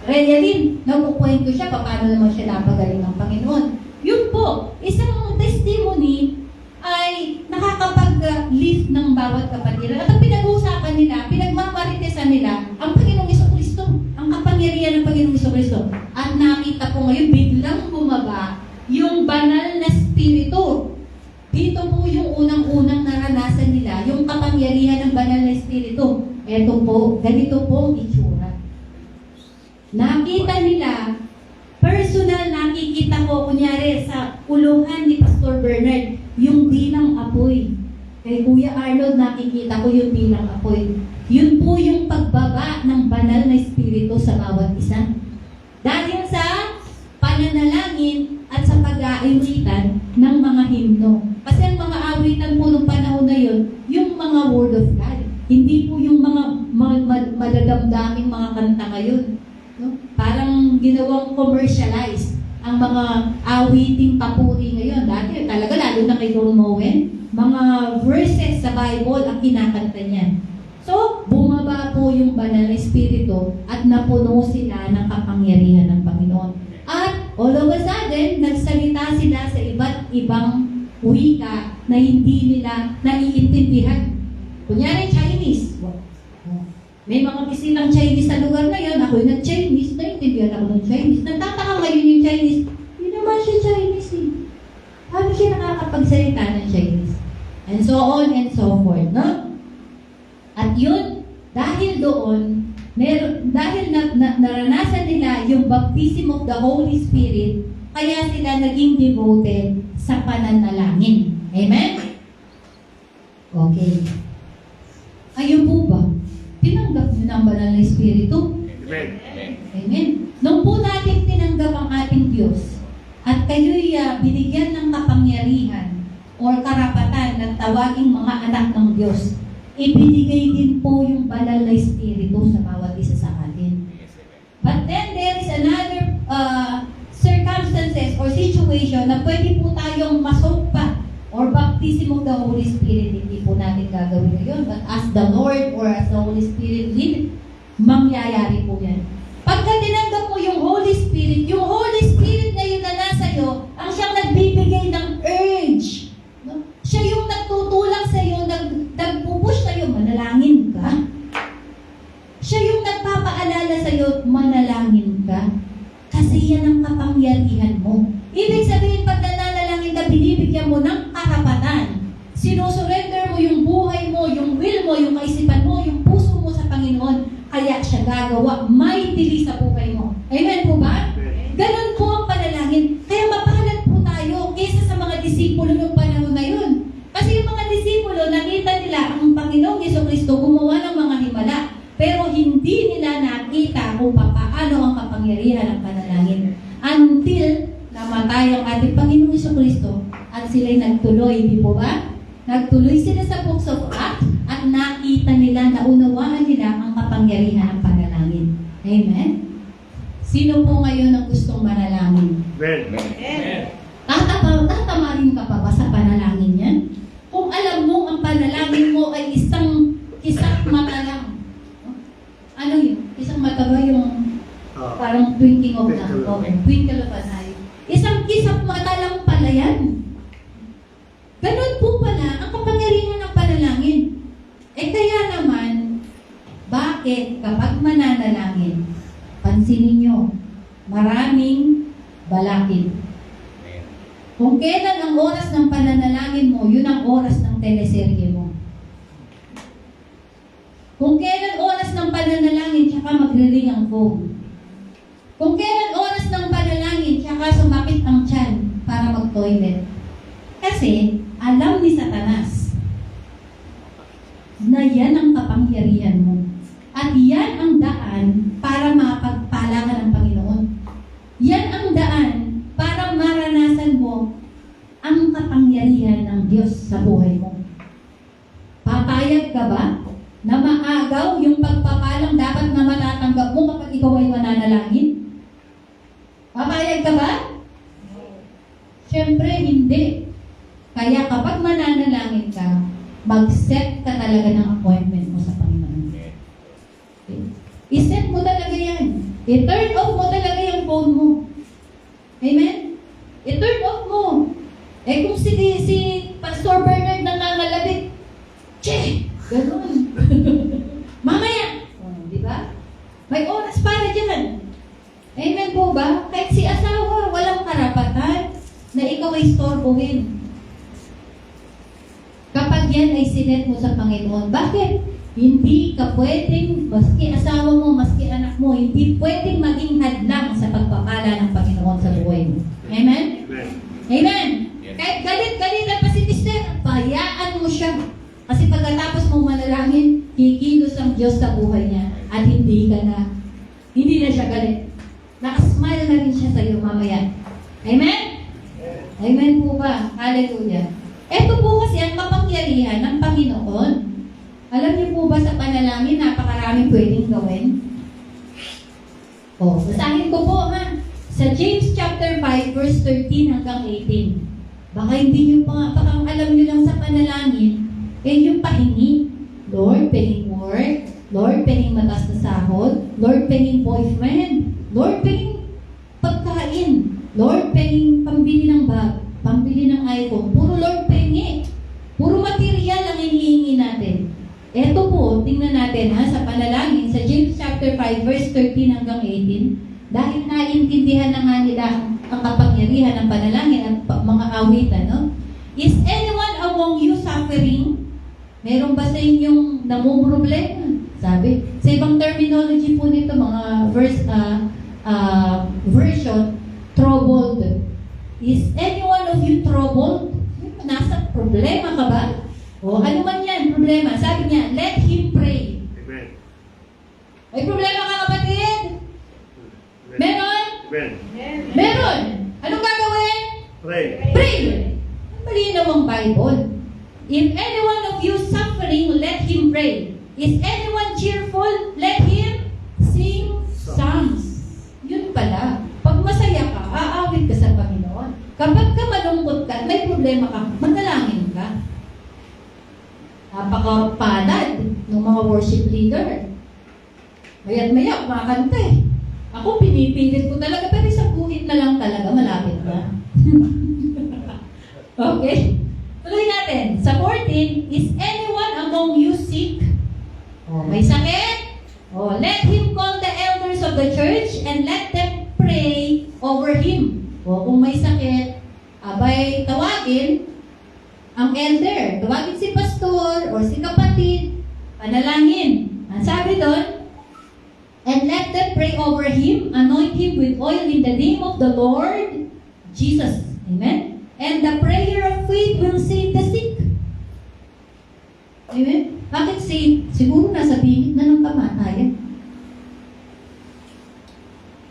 Reylin, nagkukwento siya paano naman siya napagaling ng Panginoon. Yun po, isang testimony ay nakakapag-lift ng bawat kapatiran. At ang pinag-uusapan nila, pinagmamaritesan nila, ang Panginoong Hesus-Kristo, ang kapangyarihan ng Panginoong Hesus-Kristo. At nakita po ngayon, biglang bumaba yung banal na Espiritu. Dito po yung unang-unang naranasan nila, yung kapangyarihan ng banal na Espiritu. Ito po, ganito po ang itsura. Nakita nila, personal nakikita ko, kunyari sa kulungan ni Pastor Bernard, yung bilang apoy. Kay Kuya Arnold, nakikita ko yung bilang apoy. Yun po yung pagbaba ng banal na Espiritu sa bawat isa. Dahil sa pananalangin at sa pag-aawitan ng mga himno. Kasi ang mga awitan po ng panahon na yun, yung mga Word of God. Hindi po yung mga madadamdaming mga kanta ngayon. No? Parang ginawang commercialized ang mga awiting papuri ngayon. Dati talaga, lalo na kay Don Moen, mga verses sa Bible ang kinakanta niya. So, bumaba po yung banal na Espiritu at napuno sila ng kapangyarihan ng Panginoon. At all of a sudden, nagsalita sila sa iba't ibang wika na hindi nila naiintindihan. Kunyari, Chinese. May mga bisilang Chinese sa lugar na yan. Ako'y nag-Chinese, naiintindihan ako ng Chinese. Nagtataka ngayon yung Chinese. Hindi naman siya Chinese eh. Paano siya nakakapagsalita ng Chinese? And so on and so forth, no? At yun, dahil doon, dahil naranasan nila yung baptism of the Holy Spirit, kaya sila naging devoted sa pananalangin. Amen? Okay. Ayun po ba? Tinanggap niyo ng banal na Espiritu? Amen. Amen. Nung po natin tinanggap ang ating Diyos, at kayo'y binigyan ng kapangyarihan or karapatan na tawaging mga anak ng Diyos, ibinigay din po yung banal na Espiritu sa bawat isa sa atin. But then there is another circumstances or situation na pwede po tayong masumpa or baptism of the Holy Spirit. Hindi po natin gagawin ngayon. But as the Lord or as the Holy Spirit lead, mangyayari po yan. Pagka tinanggap mo yung Holy Spirit na yun na nasa iyo, ang siyang nagbibigay ng urge. No? Siya yung nagtutulak sa iyo, nagpupush sa iyo, manalangin ka. Siya yung nagpapaalala sa iyo, manalangin ka. Kasi yan ang kapangyarihan mo. Ibig sabihin, pag nananalangin ka, binibigay nawa maitili sa buhay mo. Amen po ba? Ganun po ang panalangin. Kaya mapalad po tayo kaysa sa mga disipulo ng panahon na yun. Kasi yung mga disipulo, nakita nila ang Panginoong Jesucristo gumawa ng mga himala. Pero hindi nila nakita kung paano ang kapangyarihan ng panalangin. Until namatay ang ating Panginoong Jesucristo at sila'y nagtuloy, di po ba? Nagtuloy sila sa books of Acts at nakita nila, naunawaan nila ang kapangyarihan ng panalangin. Amen? Sino po ngayon ang gustong manalangin? Amen. Tatamarin ka pa ba sa panalangin yan? Kung alam mo ang panalangin mo ay isang mata lang. Ano yun? Isang mata ba yung parang twinkling of the eye? Twinkle of an eye. Isang mata lang pala yan. Ganun po pala ang kapangyarihan ng panalangin. Kaya naman, bakit kapag mananalangin, pansinin nyo, maraming balakid. Kung kailan ang oras ng pananalangin mo, yun ang oras ng teleserye mo. Kung kailan oras ng pananalangin, tsaka magre-ring ang phone. Kung kailan oras ng panalangin, tsaka sumakit ang tiyan para mag-toilet. Kasi, alam ni Satanas na yan ang kapangyarihan mo. At yan ang daan para mapagpala ka ng Panginoon. Yan ang daan para maranasan mo ang kapangyarihan ng Diyos sa buhay mo. Papayag ka ba na maagaw yung pagpapalang dapat na matatanggap mo kapag ikaw ay mananalangin? Papayag ka ba? Siyempre, hindi. Kaya kapag mananalangin ka, mag-set ka talaga ng appointment mo sa Panginoon. Okay. I-set mo talaga yan. I-turn off mo talaga yung phone mo. Amen? I-turn off mo. Kung si Pastor Bernard nangangalabit, che! Ganun. Mamaya! Di ba? May oras para dyan. Amen po ba? Kahit si asawa, walang karapatan na ikaw ay istorbohin. Kapag yan ay sinet mo sa Panginoon, bakit? Hindi ka pwedeng, maski asawa mo, maski anak mo, hindi pwedeng maging hadlang sa pagpapala ng Panginoon sa buhay mo. Amen? Amen? Kahit galit-galitan pa si Mister, pahayaan mo siya. Kasi pagkatapos mong manalangin, kikilos ang Diyos sa buhay niya at hindi na siya galit. Nakasmile na rin siya sa iyo mamaya. Amen? Amen po ba? Hallelujah. Ito po kasi ang kapangyarihan ng Panginoon. Alam niyo po ba sa panalangin, napakaraming pwedeng gawin? Basahin ko po ha. Sa James chapter 5, verse 13 hanggang 18. Baka hindi niyo pa, baka alam niyo lang sa panalangin, yung pahingi. Lord, pahing work. Lord, pahing matas na sahod. Lord, pahing boyfriend. Lord, pahing pagkain. Lord, pahing pambili ng bag. Pambili ng iPhone. Puro Lord pengi. Puro material ang hinihingi natin. Ito po, tingnan natin ha, sa panalangin, sa James chapter 5, verse 13 hanggang 18, dahil naintindihan na nga nila ang kapangyarihan ng panalangin at mga awitan, no? Is anyone among you suffering? Meron ba sa inyong namumroblema? Sabi, sa ibang terminology po nito, mga version, troubled. Is any one of you troubled? Nasa problema ka ba? Ano man yan, problema. Sabi niya, let him pray. Amen. May problema ka, kapatid? Meron? Amen. Meron. Anong gagawin? Pray. Pray. Malinaw ang Bible. If any one of you suffering, let him pray. Is anyone cheerful? Let him sing psalms. Yun pala. Pag masaya ka, aawit ka sa Panginoon. Kapag ka malungkot ka, may problema ka, manalangin ka. Napakapalad ng mga worship leader. Maya't maya, kumakanta eh. Ako, pinipilit ko talaga, pero isang guhit na lang talaga, malapit na. Okay? Tuloy natin. Sa 14, is anyone among you sick? May sakit? Let him call the elders of the church and let them pray over him. Kung may sakit, abay tawagin ang elder. Tawagin si pastor or si kapatid. Panalangin. Ang sabi doon, And let them pray over him, anoint him with oil in the name of the Lord Jesus. Amen? And the prayer of faith will save the sick. Amen? Bakit save? Siguro nasa bingit na ng kamatayan.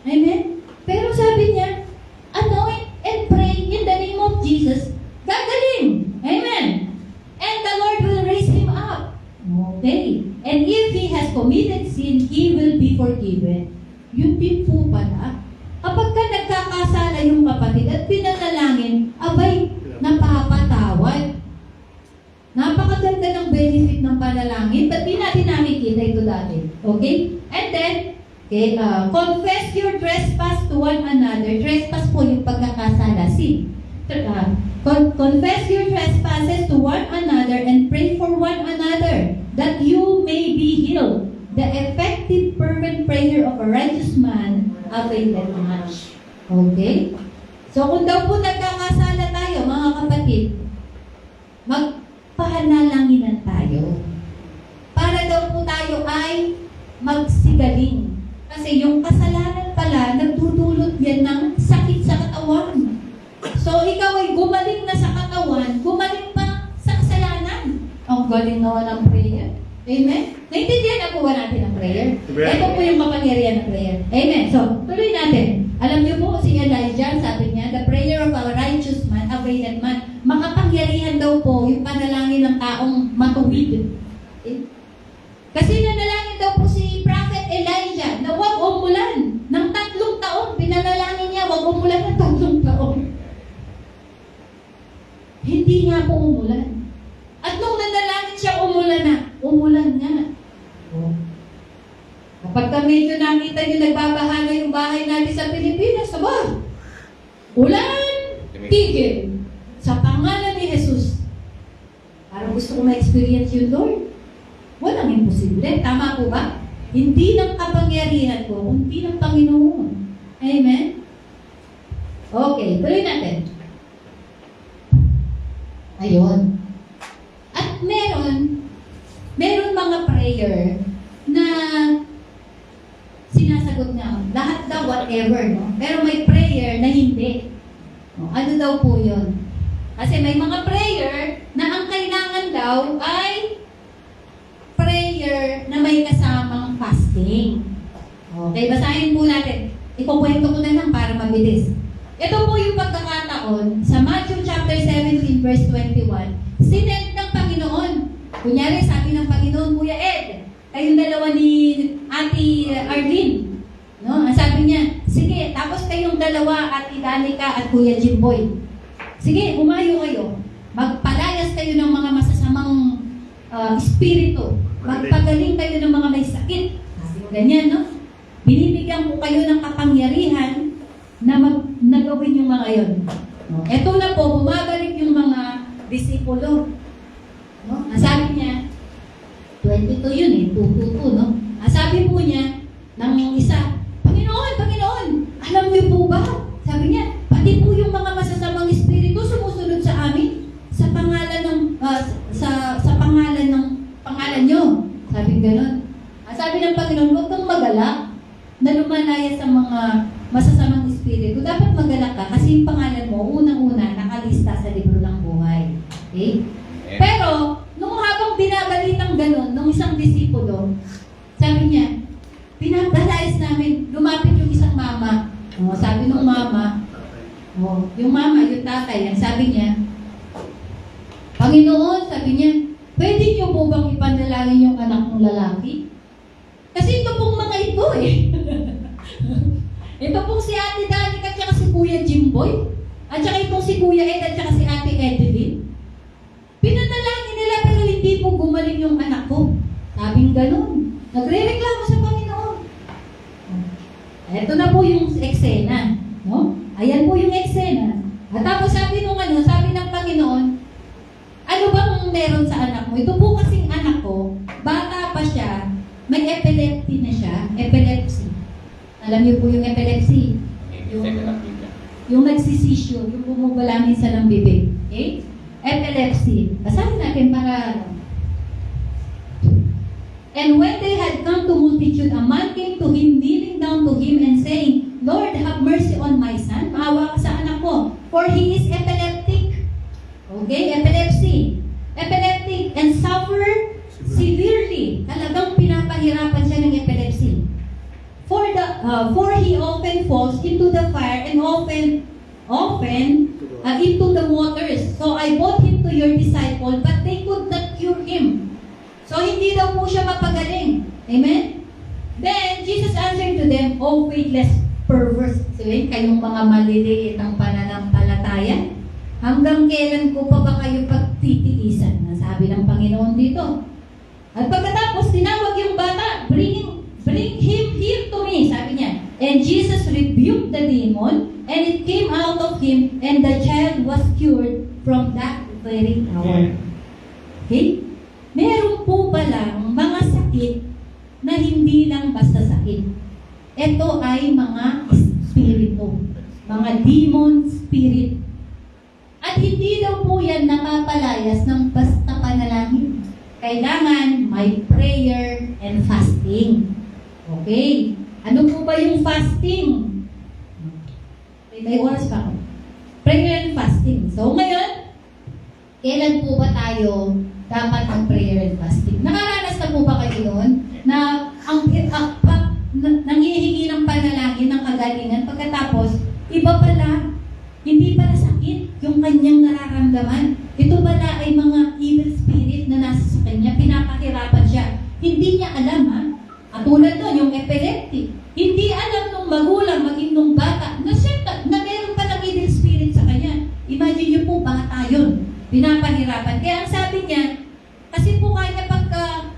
Amen? Pero sabi niya, anoint and pray in the name of Jesus, gagaling. Amen? And the Lord will raise him up. Okay. And if he has committed sin, he will be forgiven. Yun din po pala. Kapag ka nagkakasala yung kapatid at pinanalangin, abay, napapatawad. Napakaganda ng benefit ng panalangin. Ba't di natin nakikita ito dati? Okay? And then, okay, confess your trespass to one another. Trespass po yung pagkakasala. Sin. Confess your trespasses to one another and pray for one another that you may be healed. The effective fervent prayer of a righteous man availeth much. Okay? So kung daw po nagkakasala tayo, mga kapatid, magpahanalangin tayo. Para daw po tayo ay magsigaling. Kasi yung kasalanan pala, nagdudulot yan ng sakit sa katawan. So, ikaw ay gumaling na sa katawan, gumaling pa sa kasalanan. Ang galing naman ng prayer. Amen? Naintindihan na po ba natin ang prayer? Ito po yung kapangyarihan ng prayer. Amen. So, tuloy natin. Alam niyo po, si Elijah, sabi niya, the prayer of a righteous man, availeth much. Makapangyarihan daw po yung panalangin ng taong matuwid. Okay? Kasi nanalangin daw po si Prophet Elijah na huwag umulan ng 3 taon. Pinanalangin niya, huwag umulan ng 3 taon. Hindi nga po umulan. At nung nanalangin siya, umulan nga. Oh. Kapag ka medyo nakita niyo nagbabaha na yung bahay natin sa Pilipinas, aba, ulan, tigil. Sa pangalan ni Jesus. Parang gusto ko ma-experience yun, Lord. Walang imposible. Tama po ba? Hindi ng kapangyarihan ko, kundi ng Panginoon. Amen? Okay, tuloy natin. Ayun. At meron mga prayer na sinasagot nga, lahat daw whatever, no? Pero may prayer na hindi. No? Ano daw po yun? Kasi may mga prayer na ang kailangan daw ay prayer na may kasamang fasting. Okay, basahin po natin. Ikukwento ko na lang para mabilis. Ito po yung pagkakataon sa Matthew chapter 17 verse 21. Sinend ng Panginoon. Kunyari, sabi ng Panginoon, Kuya Ed, kayong dalawa ni Ate Arlene. No? Sabi niya, sige, tapos kayong dalawa, Ate Danica at Kuya Jimboy. Sige, umayo kayo. Magpalayas kayo ng mga masasamang espiritu. Magpagaling kayo ng mga may sakit. Ganyan, no? Binibigyan ko kayo ng kapangyarihan na gawin yung mga yon. No? Ito na po, bumabalik yung mga disipulo. No? Sabi niya, 22 yun eh, 222, no? Sabi po niya, ng isa, Panginoon, alam niyo po ba? Sabi niya, pati po yung mga masasamang espiritu sumusunod sa amin sa pangalan ng sa pangalan niyo. Sabi gano'n. Sabi ng Panginoon, huwag kang magalak na lumalaya sa mga masasamang espiritu. Dapat magalak ka kasi yung pangalan mo, unang-una, nakalista sa libro ng buhay. Okay? Pero, nung habang binabalitang gano'n, nung isang disipulo, sabi niya, pinapalayas namin, lumapit yung isang mama. Sabi nung mama, yung mama, yung tatay, sabi niya, Panginoon, sabi niya, pwede niyo po bang ipanalangin yung anak ng lalaki? Kasi ito pong mga ito eh. Ito pong si Ate Danica at saka si Kuya Jimboy. At saka itong si Kuya Ed at saka si Ate Edeline. Pinanalangin nila pero hindi po gumaling yung anak ko. Sabing ganun. Nagre-reklamo sa Panginoon. Ito na po yung eksena. No? Ayan po yung eksena. At tapos sabi ng Panginoon, ano bang meron sa anak mo? Ito po kasing anak ko, bata pa siya, may epilepsy na siya, epilepsy. Alam niyo po yung epilepsy? Yung nagsisisyo, yung bumubala minsan ng bibig. Okay? Epilepsy. Basahin natin para And when they had come to multitude, a man came to him, kneeling down to him and saying, Lord, have mercy on my son. Maawa ka sa anak ko, for he is epileptic. Okay, epilepsy. Epileptic and suffer severely. Talagang pinapahirapan siya ng epilepsy. For he often falls into the fire and often into the waters. So I brought him to your disciple, but they could not cure him. So hindi daw po siya mapagaling. Amen? Then Jesus answered to them, O faithless, perverse. So yun, kayong mga maliliit ang pananampalataya. Hanggang kailan ko pa ba kayo pagtitiisan? Nasabi ng Panginoon dito. At pagkatapos, tinawag yung bata, bring him here to me, sabi niya. And Jesus rebuked the demon, and it came out of him, and the child was cured from that very hour. Okay? Meron po ba lang mga sakit na hindi lang basta sakit? Ito ay mga espiritu, mga demon spirit. At hindi daw po yan napapalayas ng basta panalangin. Kailangan may prayer and fasting. Okay. Ano po ba yung fasting? May oras pa ako. Prayer and fasting. So ngayon, kailan po ba tayo dapat ang prayer and fasting? Nakaranas na po ba kayo noon na nanghihingi ng panalangin ng kagalingan pagkatapos, iba pala, hindi pala sakit yung kanyang nararamdaman. Ito pala ay mga evil spirit na nasa sa kanya, pinapahirapan siya. Hindi niya alam ha. Katulad doon, yung epileptic. Hindi alam nung magulang, maging nung bata, na meron pa ng evil spirit sa kanya. Imagine niyo po, bata yun. Pinapahirapan. Kaya ang sabi niya, kasi po kanya pagka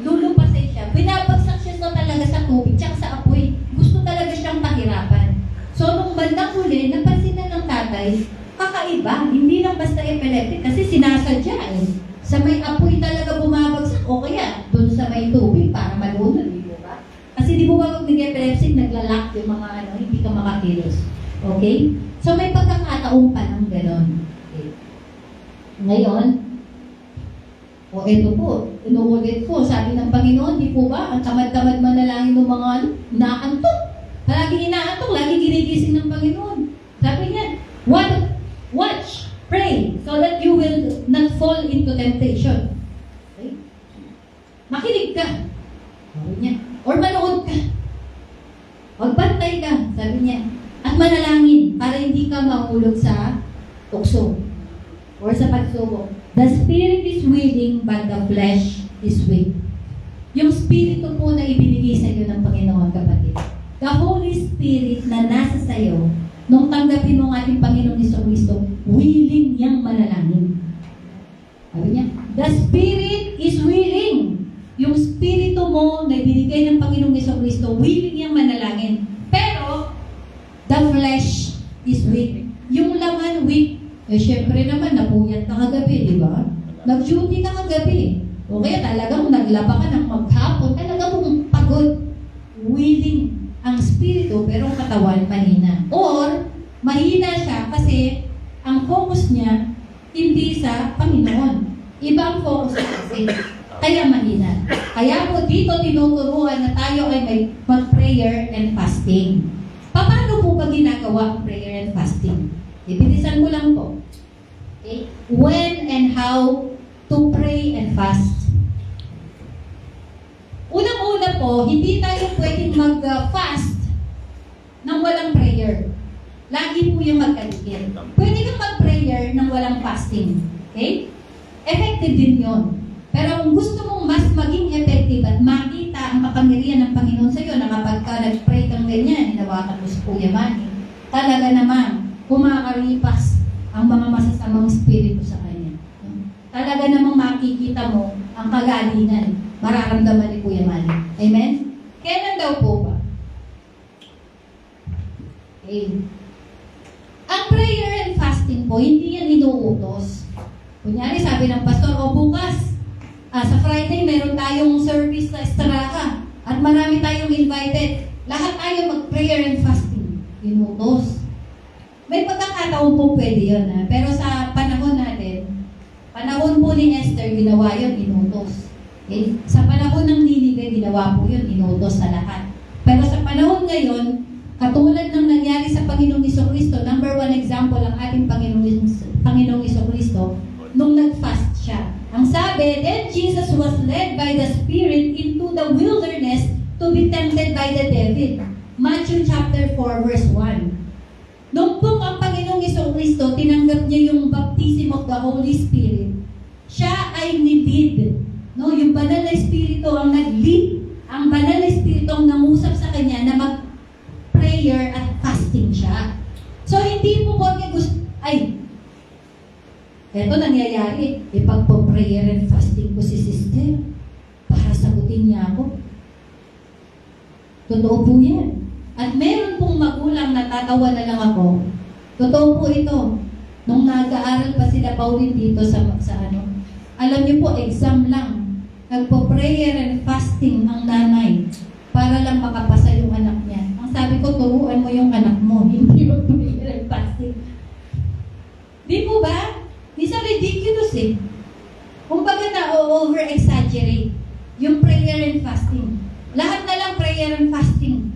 lulupasay siya, pinapagsak siya talaga sa tubig, tsaka sa apoy. Gusto talaga siyang pahirapan. So, nung bandang huli, napansin na ng tatay, kakaiba, hindi lang basta epileptic, kasi sinasadya eh. Sa may apoy talaga bumabagsak, o kaya doon sa may tubig para malunod, di ba? Kasi di ba pag nag-epileptic, naglalak yung mga hindi ka makakilos. Okay? So, may pagkakataon pa ng gano'n. Okay. Ngayon, ito po, inuulit po, sabi ng Panginoon, di po ba, ang tamad-tamad manalangin ng mga naantok. Palagi inaantok, lagi ginigising ng Panginoon. Sabi niya, watch, pray, so that you will not fall into temptation. Okay? Makinig ka. Sabi niya. Or manood ka. Magbantay ka, sabi niya. At manalangin para hindi ka mahulog sa tukso or sa pagsubok. The spirit is willing, but the flesh is weak. Yung spirito po na ibinigay sa iyo ng Panginoon, kapatid. The Holy Spirit na nasa sa iyo, nung tanggapin mo ang ating Panginoon Kristo, willing niyang manalangin. Sabi niya, the Spirit is willing. Yung spirito mo na ibinigay ng Panginoon Kristo, willing niyang manalangin. Pero, the flesh is weak. Yung laman weak. Syempre naman, napuyat ka kagabi, di ba? Nag-duty ka kagabi. O kaya talagang naglaba ka ng maghapon, talagang pagod. Willing ang spirito, pero ang katawan mahina. Or, mahina siya kasi ang focus niya hindi sa Panginoon. Ibang focus kasi. Kaya mahina. Kaya po dito tinuturuan na tayo ay may mag-prayer and fasting. Paano po ba ginagawa ang prayer and fasting? Ibilisan ko lang po. Okay? When and how to pray and fast. Unang-una po, hindi tayo pwedeng mag-fast nang walang prayer. Lagi po yung magkalikid. Pwede kang mag-prayer nang walang fasting. Okay? Effective din yun. Pero kung gusto mong mas maging effective at makita ang kapangyarihan ng Panginoon sa iyo na kapag ka nag-pray kang ganyan, hinawakan mo si Kuya Manny, talaga naman, kumakaripas ang mga masasamang spirito sa kanya. Talaga namang makikita mo ang kagalingan, mararamdaman ni Kuya Manny. Amen? Kailan daw po ba? Okay. Ang prayer and fasting po, hindi yan inuutos. Kunyari, sabi ng pastor, o bukas, sa Friday, meron tayong service na estrada at marami tayong invited. Lahat tayo mag-prayer and fasting. Inutos. May pagkakataon po pwede yun. Ha? Pero sa panahon natin, panahon po ni Esther, ginawa yun, inutos. Okay? Sa panahon ginawa po yun, inutos sa lahat. Pero sa panahon ngayon, katulad ng nangyari sa Panginoong Jesucristo, number one example ang ating Panginoong Jesucristo, nung nag-fast siya. Ang sabi, then Jesus was led by the Spirit into the wilderness to be tempted by the devil. Matthew chapter 4 verse 1. Nung pong ang Panginoong Jesucristo, tinanggap niya yung baptism of the Holy Spirit, siya ay nilid. No, yung banal na Espiritu ang nag-lead, ang banal na Espiritu ang nangusap sa kanya na mag-prayer at fasting siya. So, hindi po po niya gusto, eto nangyayari, ipagpo-prayer and fasting ko si sister para sagutin niya ako. Totoo po yan. At meron pong magulang natatawa na lang ako. Totoo po ito. Nung nag-aaral pa sila Pauline dito sa ano. Alam niyo po, exam lang. Nagpo-prayer and fasting ang nanay para lang makapasa yung anak niya. Ang sabi ko, turuan mo yung anak mo, hindi mo prayer and fasting. Di po ba? Isa ridiculous eh. Kumbaga na-over-exaggerate yung prayer and fasting. Lahat na lang prayer and fasting.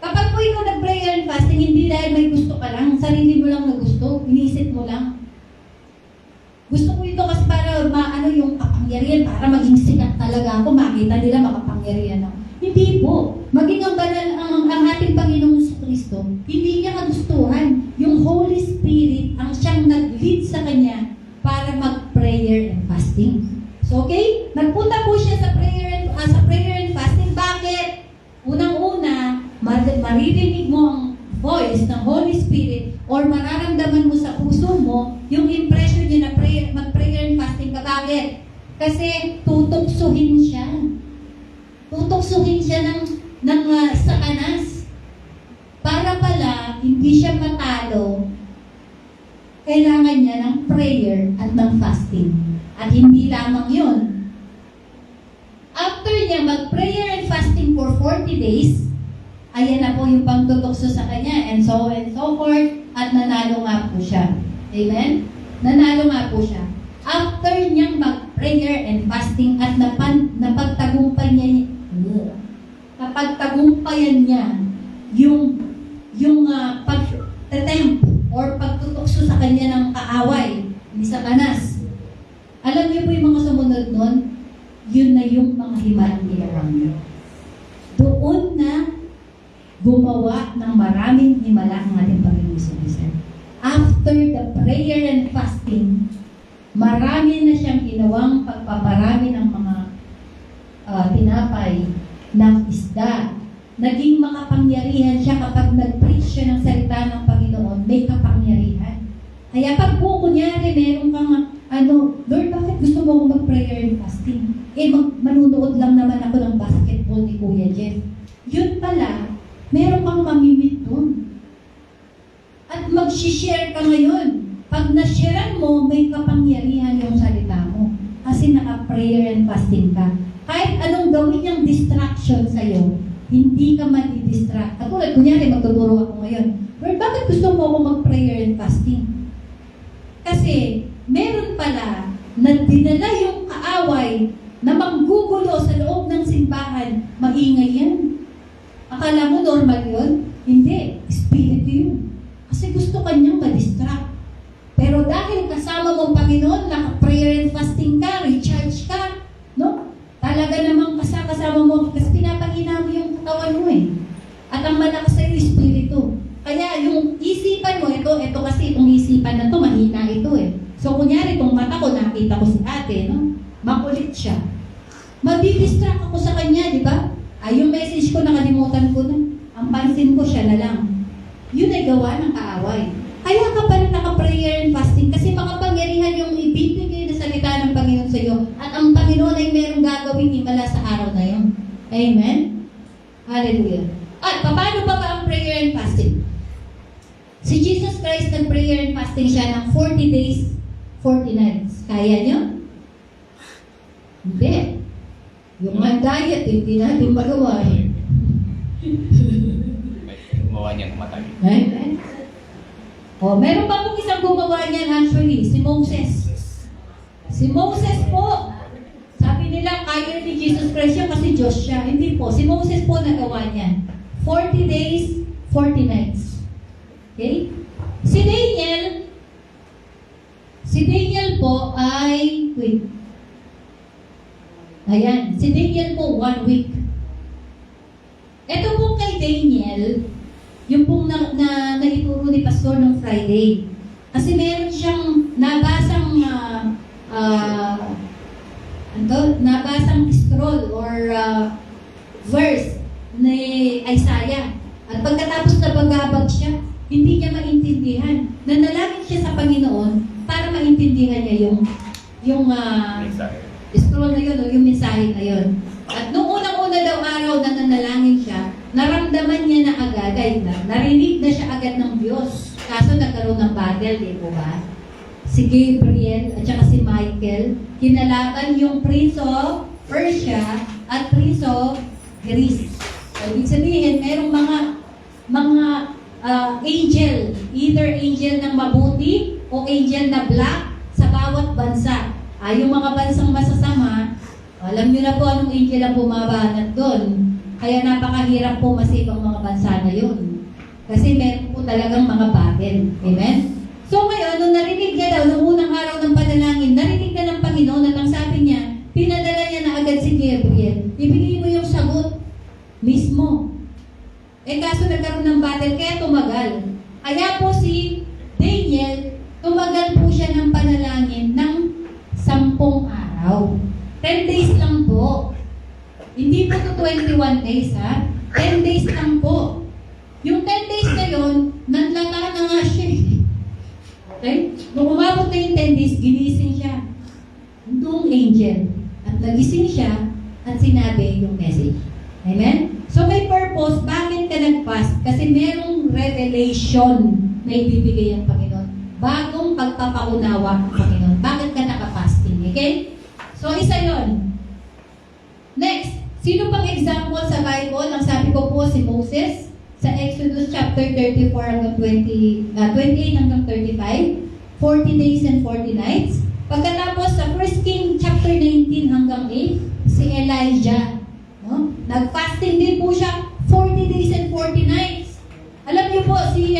Kapag po ikaw nag-prayer and fasting, hindi dahil may gusto ka lang, sarili mo lang na gusto, iniisip mo lang. Gusto ko ito kasi para maano yung kapangyarihan, para maging sikat talaga ako, makita nila makapangyarihan ako. Hindi po. Maging ang banal ang ating Panginoong Jesucristo, hindi niya kagustuhan. Yung Holy Spirit ang siyang nag-lead sa kanya para mag-prayer and fasting. So, okay? Nagpunta po siya sa prayer and fasting. Bakit? Unang-una, maririnig mo ang voice ng Holy Spirit or mararamdaman mo sa puso mo yung impression niya na mag-prayer and fasting ka. Bakit? Kasi tutuksuhin siya. Tutuksuhin siya ng satanas. Para pala, hindi siya matalo, kailangan niya ng prayer at ng fasting. At hindi lamang yun. After niya mag-prayer and fasting for 40 days, ayan na po yung pagtutokso sa kanya, and so forth, at nanalo nga po siya. Amen? Nanalo nga po siya. After niyang mag-prayer and fasting at napagtagumpayan niya yung pag-tempt or pagtutokso sa kanya ng kaaway, ni Satanas. Alam niyo po yung mga sumunod nun, yun na yung mga himalang ginawa niya. Doon na gumawa ng maraming himala ang ating Panginoon Jesucristo. After the prayer and fasting, marami na siyang ginawang pagpaparami ng mga tinapay, ng isda. Naging makapangyarihan siya kapag nag-preach siya ng salita ng Panginoon, may kapangyarihan. Kaya pag po, kunyari, meron kang Lord, bakit gusto mo akong mag-prayer and fasting? Manunood lang naman ako ng basketball ni Kuya Jeff. Yun pala, meron kang mamimit dun. At mag-share ka ngayon. Pag na-sharean mo, may kapangyarihan yung salita mo. Kasi naka-prayer and fasting ka. Kahit anong gawin niyang distraction sa'yo, hindi ka madi-distract. Katulad, kunyari, magtuturo ako ngayon. Lord, bakit gusto mo ako mag-prayer and fasting? Kasi, meron pala na dinala yung kaaway na manggugulo sa loob ng simbahan. Maingay yan. Akala mo normal yun? Hindi. Espiritu yun. Kasi gusto kanyang ma-distract. Pero dahil kasama mong Panginoon, naka-prayer and fasting ka, recharge ka, no? Talaga namang kasama mo, kasi pinapahina mo yung katawan mo eh. At ang malakas sa'yo, Espiritu. Kaya yung isipan mo, ito kasi itong isipan na to, mahina ito eh. So kunyari, itong mata ko, nakita ko si ate, no? Makulit siya. Madi-distract ako sa kanya, di ba? Yung message ko, nakalimutan ko na. Ang pansin ko, siya na lang. Yun ay gawa ng kaaway. Kaya ka pala naka-prayer and fasting kasi makapangyarihan yung ibibigay na salita ng Panginoon sa iyo at ang Panginoon ay merong gagawin himala sa araw na yun. Amen? Hallelujah. At paano ba ang prayer and fasting? Si Jesus Christ nag-prayer and fasting siya ng 40 days, 40 nights. Kaya niyo? Hindi. Yung diet, hindi natin magawa eh. Gumawa niya ng matay. Amen? Meron pa pong isang gumawa niyan actually, si Moses. Si Moses po, sabi nila, kaya ni Jesus Christ yan kasi Diyos siya. Hindi po. Si Moses po nagawa niyan. 40 days, 40 nights. Okay? Si Daniel po ay, wait. Ayan. Si Daniel po, 1 week. Ito po kay Daniel, yung pong naituro ni Pastor nung Friday. Kasi meron siyang nabasang scroll or verse ni Isaiah. At pagkatapos na pagbabag siya, hindi niya maintindihan. Nanalangin siya sa Panginoon para maintindihan niya yung scroll na yun o yung mensahe na yun. At noong unang-una daw araw na nanalangin siya, naramdaman niya na agad, narinig na siya agad ng Diyos. Kaso nagkaroon ng battle, di po ba? Si Gabriel at saka si Michael, kinalaban yung Prince of Persia at Prince of Greece. So, ibig sabihin, merong mga angel, either angel ng mabuti o angel na black sa bawat bansa. Yung mga bansang masasama, alam niyo na po anong angel ang bumabanat doon. Kaya napakahirap po masibang mga bansa na yun. Kasi meron po talagang mga battle. Amen? So ngayon, nung narinig niya daw, nung unang araw ng panalangin, narinig na ng Panginoon at ang sabi niya, pinadala niya na agad si Gabriel. Ibigay mo yung sagot mismo. Kaso nagkaroon ng battle, kaya tumagal. Kaya po si Daniel, tumagal po siya ng panalangin ng 10 araw. 10 days lang po. Hindi po to 21 days ha. 10 days lang po. Yung 10 days na yun, nanlata na nga siya. Okay? Nung umabot na yung 10 days, ginising siya. Yung angel. At nagising siya at sinabi yung message. Amen? So may purpose, bakit ka nag-fast? Kasi merong revelation na ibibigay ang Panginoon. Bagong pagpapaunawa ang Panginoon. Bakit ka naka-fasting? Okay? So isa yon. Next, sino pang example sa Bible? Ang sabi ko po si Moses sa Exodus chapter 34 hanggang 28 hanggang 35, 40 days and 40 nights. Pagkatapos sa 1 King chapter 19 hanggang 8, si Elijah. No? Nag-fasting din po siya 40 days and 40 nights. Alam niyo po, si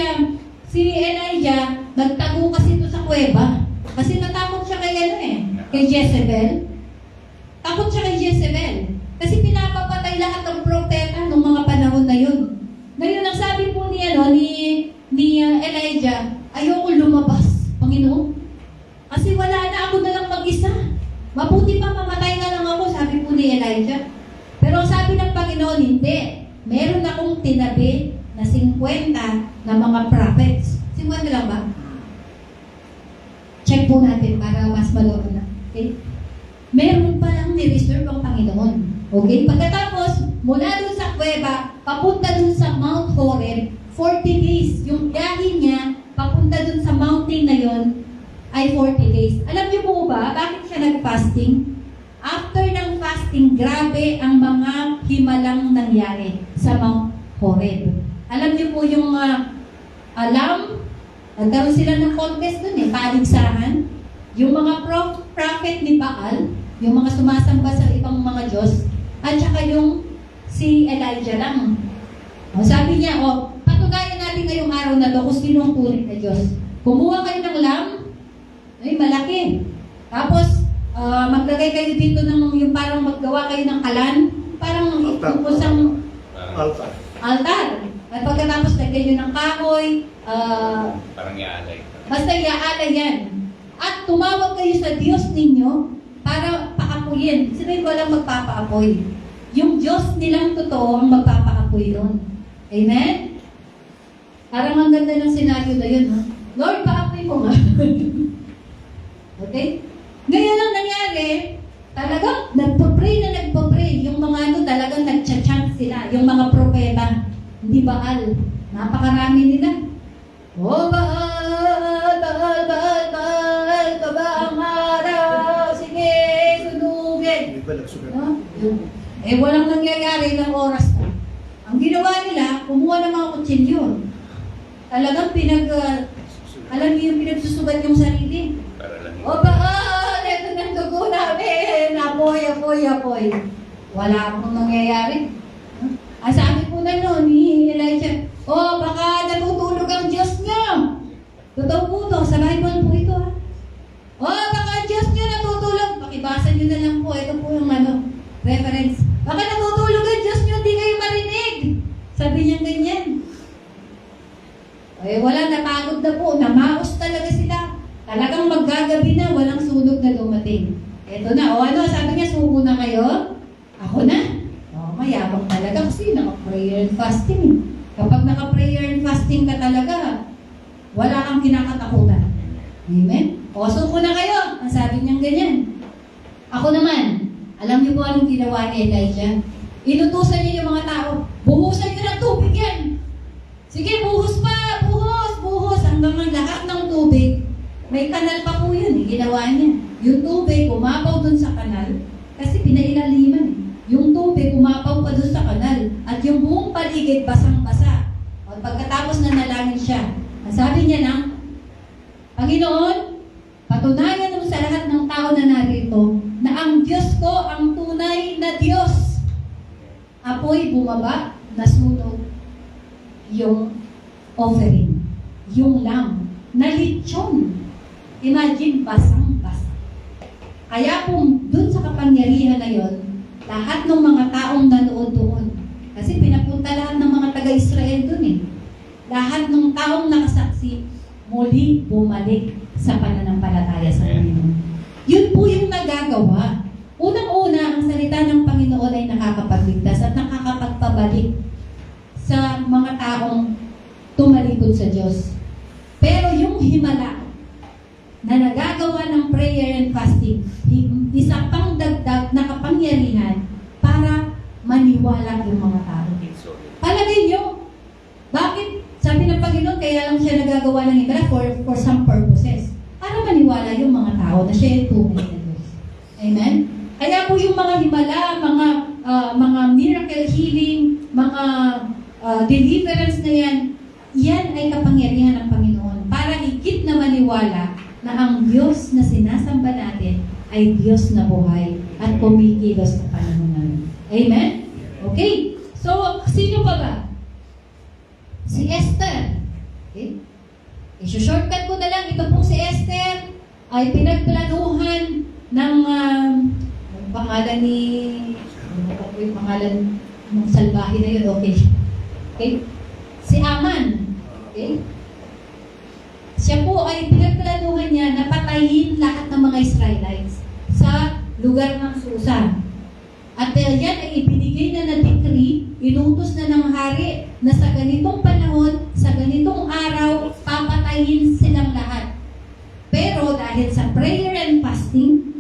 Elijah, nagtago kasi ito sa kuweba. Kasi natakot siya kay Jezebel. Takot siya kay Jezebel. Kasi pinapapatay lahat ng propeta ng mga panahon na yun. Ngayon, ang sabi po ni Elijah, ayoko lumabas, Panginoon. Kasi wala na, ako na lang mag-isa. Mabuti pa mamatay na lang ako, sabi po ni Elijah. Pero sabi ng Panginoon, hindi. Meron akong tinabi na 50 na mga prophets. 50 lang ba? Check po natin para mas maloro na. Okay? Meron pa lang ni-reserve ang Panginoon. Okay? Pagkatapos, mula dun sa kuweba, papunta dun sa Mount Horeb, 40 days. Yung biyahe niya, papunta dun sa mountain na yon ay 40 days. Alam niyo po ba, bakit siya nag-fasting? After ng fasting, grabe ang mga himalang nangyari sa Mount Horeb. Alam niyo po yung nagkaroon sila ng contest dun paligsahan. Yung mga prophet ni Baal, yung mga sumasamba sa ibang mga Diyos, at saka yung si Elijah lang. Sabi niya, patunayan natin ngayong araw na to kung sino ang tunay na Diyos. Kumuha kayo ng lamb, ay malaki. Tapos, maglagay kayo dito ng yung parang maggawa kayo ng kalan, parang isang altar. At pagkatapos lagyan nyo ng kahoy, Parang iaalay. basta iaalay yan. At tumawag kayo sa Diyos ninyo para paapuyin. Sino walang magpapaapoy? Yung Diyos nilang totoo ang magpapaapoy doon. Amen? Parang ang ganda ng senaryo na yun, ha? Lord, paapoy mo nga. Okay? Ngayon ang nangyari, talagang nagpa-pray. Yung mga talagang nagcha-chant sila. Yung mga propeta. Hindi Baal. Napakarami nila. Baal, baba ang araw, sige, sunugin. Hindi ba nagsugat? Walang nangyayari ng oras na. Ang ginawa nila, kumuha ng mga kutsilyo. Talagang alam niyo yung pinagsusugat yung sarili. Para lang. Baal, ito ng dugo namin. Apoy apoy-apoy. Wala pong nangyayari. Ang sabi po na noon ni Elijah, baka natutulog ang Diyos niyo. Totoo po to, sa Bible po ito ha. Baka ang Diyos niyo natutulog. Pakibasa niyo na lang po, ito po yung reference. Baka natutulog ang Diyos niyo, hindi kayo marinig. Sabi niya ganyan. Wala, napagod na po, namaos talaga sila. Talagang maggagabi na, walang sunog na dumating. Ito na, sabi niya, suko na kayo? Ako na. Mayabang talaga kasi naka-prayer and fasting. Kapag naka-prayer and fasting ka talaga, wala kang kinakatakutan. Amen? Suko na kayo. Ang sabi niyang ganyan. Ako naman, alam niyo po anong ginawa ni Elijah? Inutusan niya yung mga tao, buhusan niyo ng tubig yan. Sige, buhos pa, buhos, hanggang ang lahat ng tubig. May kanal pa po yun, ginawa niya. Yung tubig, umapaw dun sa kanal, kasi pinailaliman. Yung tubig, umapaw pa dun sa kanal. At yung buong paligid, basang-basa. At pagkatapos na nalangin siya, ang sabi niya ng, Panginoon, patunayan mo sa lahat ng tao na narito, na ang Diyos ko, ang tunay na Diyos. Apoy bumaba, nasunog yung offering, yung lamb, na lechon. Imagine, basang-basa. Kaya kung dun sa kapangyarihan na yon, lahat ng mga taong nanood doon, kasi pinapunta lahat ng mga taga-Israel dun eh. Lahat ng taong nakasaksi, muli bumalik sa pananampalataya sa Panginoon. Yun po yung nagagawa. Unang-una, ang salita ng Panginoon ay nakakapagligtas at nakakapagpabalik sa mga taong tumalikod sa Diyos. Pero yung himala na nagagawa ng prayer and fasting, isa pang dagdag na kapangyarihan para maniwala yung mga tao. Palagay nyo, bakit sabi ng Panginoon kaya lang siya nagagawa ng himala for some purposes? Para maniwala yung mga tao na siya yung tunay na Diyos. Amen? Kaya po yung mga himala, mga miracle healing, mga deliverance na yan ay kapangyarihan ng Panginoon para higit na maniwala na ang Diyos na sinasamba natin ay Diyos na buhay at kumikilos sa panahon namin. Amen? Okay. So, sino pa ba? Si Esther. Okay? I-shortcut ko na lang. Ito pong si Esther ay pinagplanuhan ng pangalan ni ano po yung pangalan ng salbahe na yun. Okay? Si Aman. Okay? Siya po ay pinagplanuhan niya na patayin lahat ng mga Israelites sa lugar ng Susa. At yan ay ibinigay na decree, inutos na ng hari na sa ganitong panahon, sa ganitong araw, papatayin silang lahat. Pero dahil sa prayer and fasting,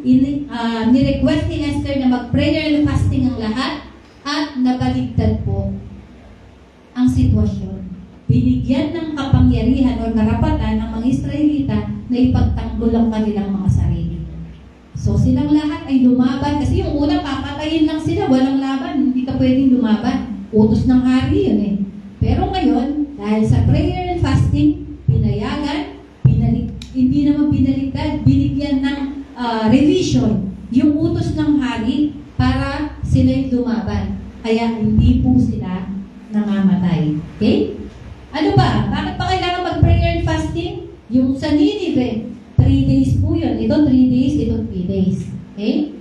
ni-request ni Esther na mag-prayer and fasting ang lahat at nabaligtad po ang sitwasyon. Binigyan ng kapangyarihan o karapatan ng mga Israelita na ipagtanggol ang kanilang mga sarili. So silang lahat ay lumaban kasi yung una papatayin lang sila, walang laban, hindi ka pwedeng lumaban. Utos ng hari yun eh. Pero ngayon, dahil sa prayer and fasting, pinayagan, hindi naman binaligtad, binigyan ng revision yung utos ng hari para sila'y lumaban. Kaya hindi po sila nangamatay. Okay? Ano ba? Bakit pa kailangan mag-prayer and fasting? Yung sa Nineveh, 3 days po yun. Ito 3 days, ito 3 days. Okay?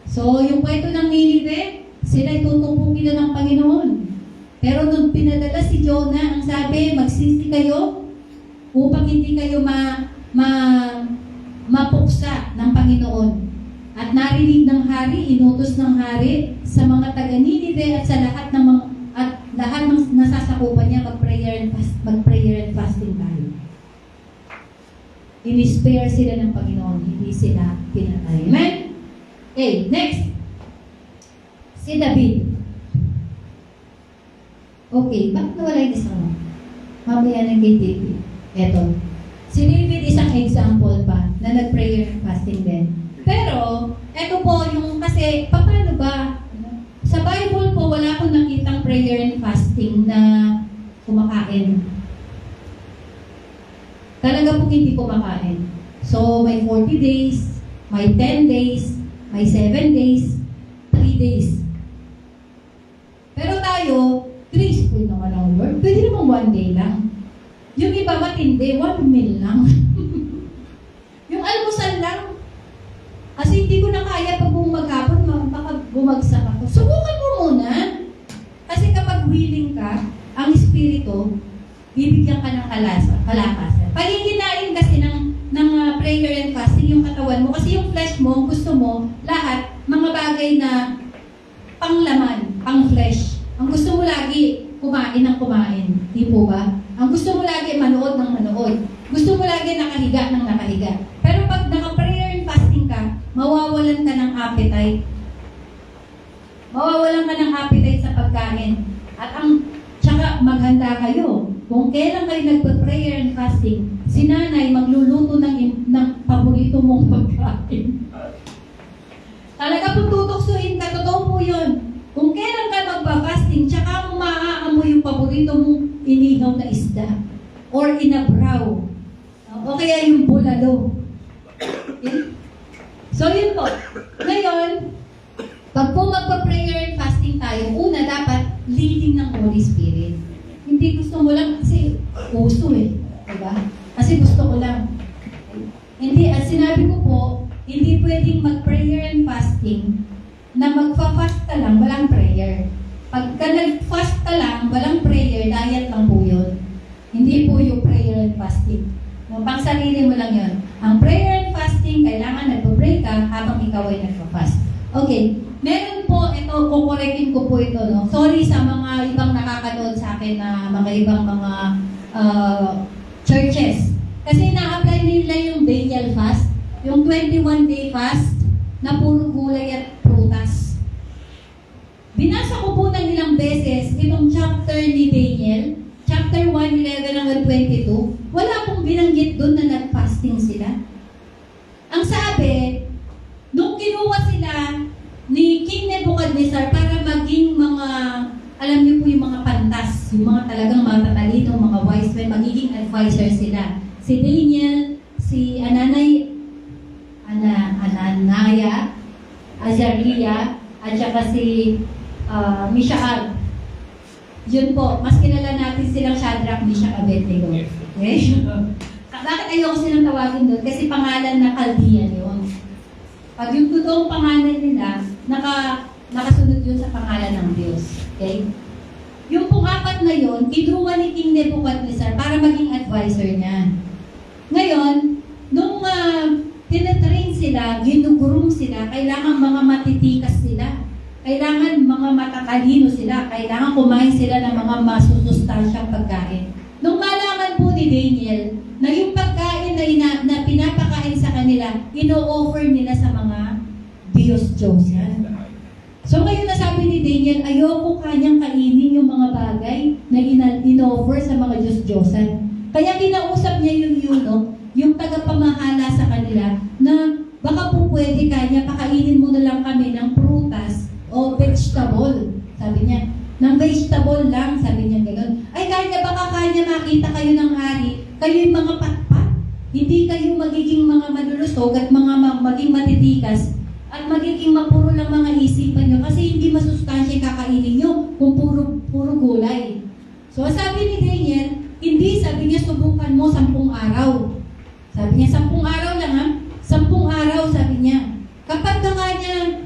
So, yung kwento ng Nineveh, sila'y tutupukin na ng Panginoon. Pero nung pinadala si Jonah, ang sabi, magsisi kayo upang hindi kayo mapuksa ng Panginoon. At narinig ng hari, inutos ng hari sa mga taga-Nineveh at sa lahat ng mga lahat ng nasasakupan niya mag-prayer and fasting tayo. In-spare sila ng Panginoon, hindi sila pinatay. Amen? Okay, next. Si David. Okay, bakit nawala yung isang mamaya ng kay David? Eto. Si David isang example pa na nag-prayer and fasting din. Pero, eto po yung kasi, paano ba? Sa Bible po, wala akong nakitang prayer and fasting na kumakain. Talaga po hindi kumakain. So, may 40 days, may 10 days, may 7 days. days. Pero tayo, graceful naman ang Lord. Pwede naman 1 day lang. Yung iba matindi, 1 meal lang. Yung almusal lang. Kasi hindi ko na kaya pag maghapon, baka bumagsak ako. Subukan mo muna. Kasi kapag willing ka, ang Espiritu, bibigyan ka ng kalakasan. Pagiginain kasi ng prayer and fasting yung katawan mo. Kasi yung flesh mo, gusto mo, lahat, mga bagay na panglaman, pang-flesh. Ang gusto mo lagi, kumain ng kumain. Di po ba? Ang gusto mo lagi, manood ng manood. Gusto mo lagi nakahiga ng nakahiga. Pero pag naka-prayer and fasting ka, mawawalan ka ng appetite. Mawawalan ka ng appetite sa pagkain. At tsaka maghanda kayo. Kung kailan kayo nagpa-prayer and fasting, si nanay magluluto ng paborito mong pagkain. Talaga po tutuksuin ka, totoo po yun. Kung kailan ka magpa-fasting, tsaka mo maaamoy yung paborito mong inihaw na isda. Or inabraw. O kaya yung bulalo. So yun po. Ngayon, pag po magpa-prayer and fasting tayo, una dapat leading ng Holy Spirit. Hindi gusto mo lang kasi uso eh. Diba? Kasi gusto ko lang. Hindi, at sinabi ko po, hindi pwedeng mag-prayer and fasting na magfa-fast ka lang, walang prayer. Pagka nag-fast ka lang, walang prayer, diet lang po yun. Hindi po yung prayer and fasting. Pang sarili mo lang yun. Ang prayer and fasting, kailangan nagpo-pray ka habang ikaw ay nagpa-fast. Okay. Meron po, ito, kukorekin ko po ito, no? Sorry sa mga ibang nakakanood sa akin na mga ibang mga churches. Kasi na-apply nila yung Daniel fast, yung 21-day fast, na puro gulay at prutas. Binasa ko po ng ilang beses itong chapter ni Daniel, chapter 1, 11 hanggang 22, wala pong binanggit doon na nag-fasting sila. Ang sabi, nung kinuha sila ni King Nebuchadnezzar para maging mga, alam niyo po yung mga pantas, yung mga talagang matatalino, mga wise men, magiging advisor sila. Si Daniel, si Anania, Azariah, at saka si Mishael. Yun po, mas kilala natin silang Shadrach, Meshach, Abednego. Okay? Bakit ayoko silang tawagin doon? Kasi pangalan na Chaldean yun. Pag yung totoong pangalan nila, nakasunod yun sa pangalan ng Diyos. Okay? Yung pong 4 na yun, kinuha ni King Nebuchadnezzar para maging advisor niya. Ngayon, nung tinatrain sila, ginugurong sila, kailangan mga matitikas sila. Kailangan mga matatalino sila. Kailangan kumain sila ng mga masusustansyang pagkain. Nung malaman po ni Daniel na yung pagkain na pinapakain sa kanila, ino-offer nila sa mga Diyos-Diyos yan. So ngayon nasabi ni Daniel, ayoko kanyang kainin yung mga bagay na ino-offer sa mga Diyos-Diyosan. Kaya kinausap niya yung eunuch, yung tagapamahala sa kanila, na baka po pwede kanya, pakainin mo na lang kami ng prutas o vegetable. Sabi niya, ng vegetable lang, sabi niya gano'n. Ay, kanya, baka kanya makita kayo ng hari, kayo yung mga patpat. Hindi kayo magiging mga malulusog at maging matitikas at magiging mapuro lang mga isipan nyo kasi hindi masustansya kakainin nyo kung puro gulay. So, sabi ni Daniel, hindi, sabi niya, subukan mo 10 araw. Sabi niya, 10 araw lang ha? 10 araw, sabi niya. Kapag na kanya,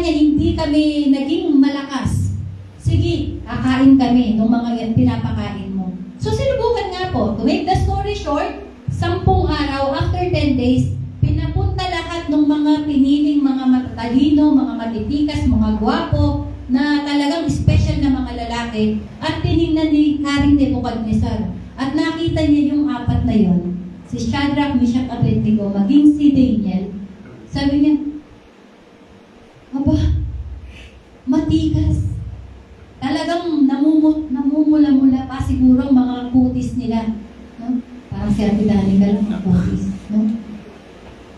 hindi kami naging malakas, sige, kakain kami ng mga pinapakain mo. So, sinubukan nga po. To make the story short, 10 araw, after 10 days, pinapunta lahat ng mga piniling mga matatalino, mga matitikas, mga gwapo, na talagang special na mga lalaki, at tinignan ni Haring Nebuchadnezzar. At nakita niya yung 4 na yon, si Shadrach, Meshach, Abednego, maging si Daniel. Sabi niya, aba, matikas. Talagang namumula-mula pa siguro ang mga kutis nila. No? Parang si Abidani ka lang ang kutis. No?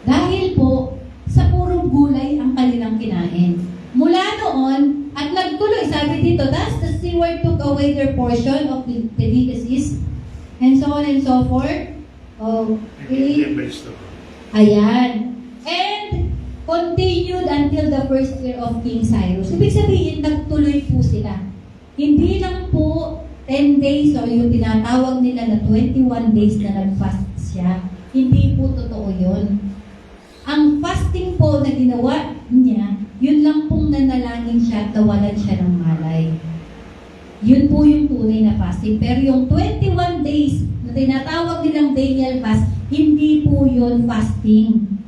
Dahil po, sa purong gulay ang kanilang kinain. Mula noon, at nagtuloy, sabi dito, thus the steward took away their portion of the delicacies, and so on and so forth. Okay. Ayan. And continued until the first year of King Cyrus. Ibig sabihin, nagtuloy po sila. Hindi lang po 10 days o yung tinatawag nila na 21 days na nag-fast siya. Hindi po totoo yun. Ang fasting po na ginawa niya, yun lang pong nanalangin siya at nawalan siya ng malay. Yun po yung tunay na fasting. Pero yung 21 days na tinatawag nilang Daniel fast, hindi po yun fasting.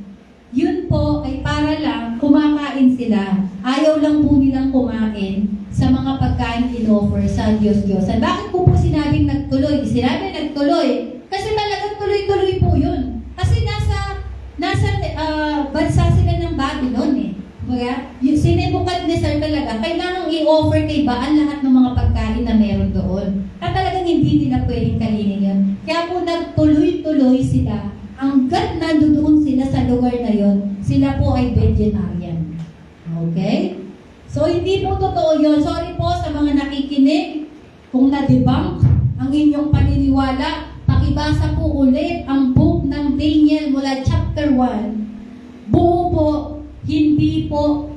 Yun po ay para lang kumakain sila. Ayaw lang po nilang kumain sa mga pagkain in-offer sa Diyos-Diyosan. Bakit po sinabing nagtuloy? Sinabi nagtuloy kasi talagang tuloy-tuloy po yun. Kasi nasa bansa sila ng Babylon eh. Kaya, si Nebuchadnezzar talaga, kailangang i-offer kay Baal lahat ng mga pagkain na meron doon. At talagang hindi nila pwedeng kalinin yun. Kaya po nagtuloy-tuloy sila. Hanggat nandoon sila sa lugar na yon, sila po ay vegetarian. Okay? So, hindi po totoo yun. Sorry po sa mga nakikinig. Kung na-debunk ang inyong paniniwala, pakibasa po ulit ang book ng Daniel mula chapter 1. Buo po, hindi po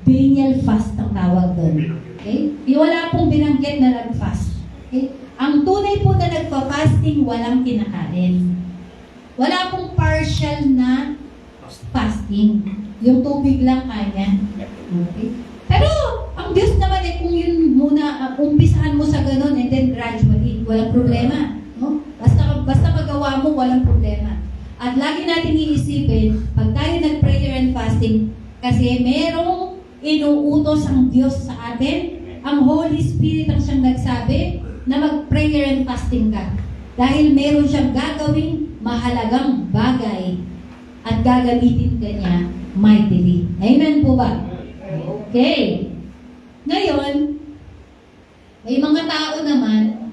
Daniel fast ang tawag doon. Okay? Wala pong binanggit na nag-fast. Okay? Ang tunay po na nagpa-fasting, walang kinakain. Wala pong partial na fasting. Yung tubig lang kanya. Okay? Pero, ang Diyos naman kung yun muna, umpisahan mo sa ganun and then gradually, walang problema. No? Basta magawa mo, walang problema. At lagi natin iisipin, pag tayo nag-prayer and fasting, kasi merong inuutos ang Diyos sa atin, ang Holy Spirit ang siyang nagsabi na mag-prayer and fasting ka. Dahil meron siyang gagawing mahalagang bagay at gagamitin ka niya mightily. Amen po ba? Okay. Ngayon, may mga tao naman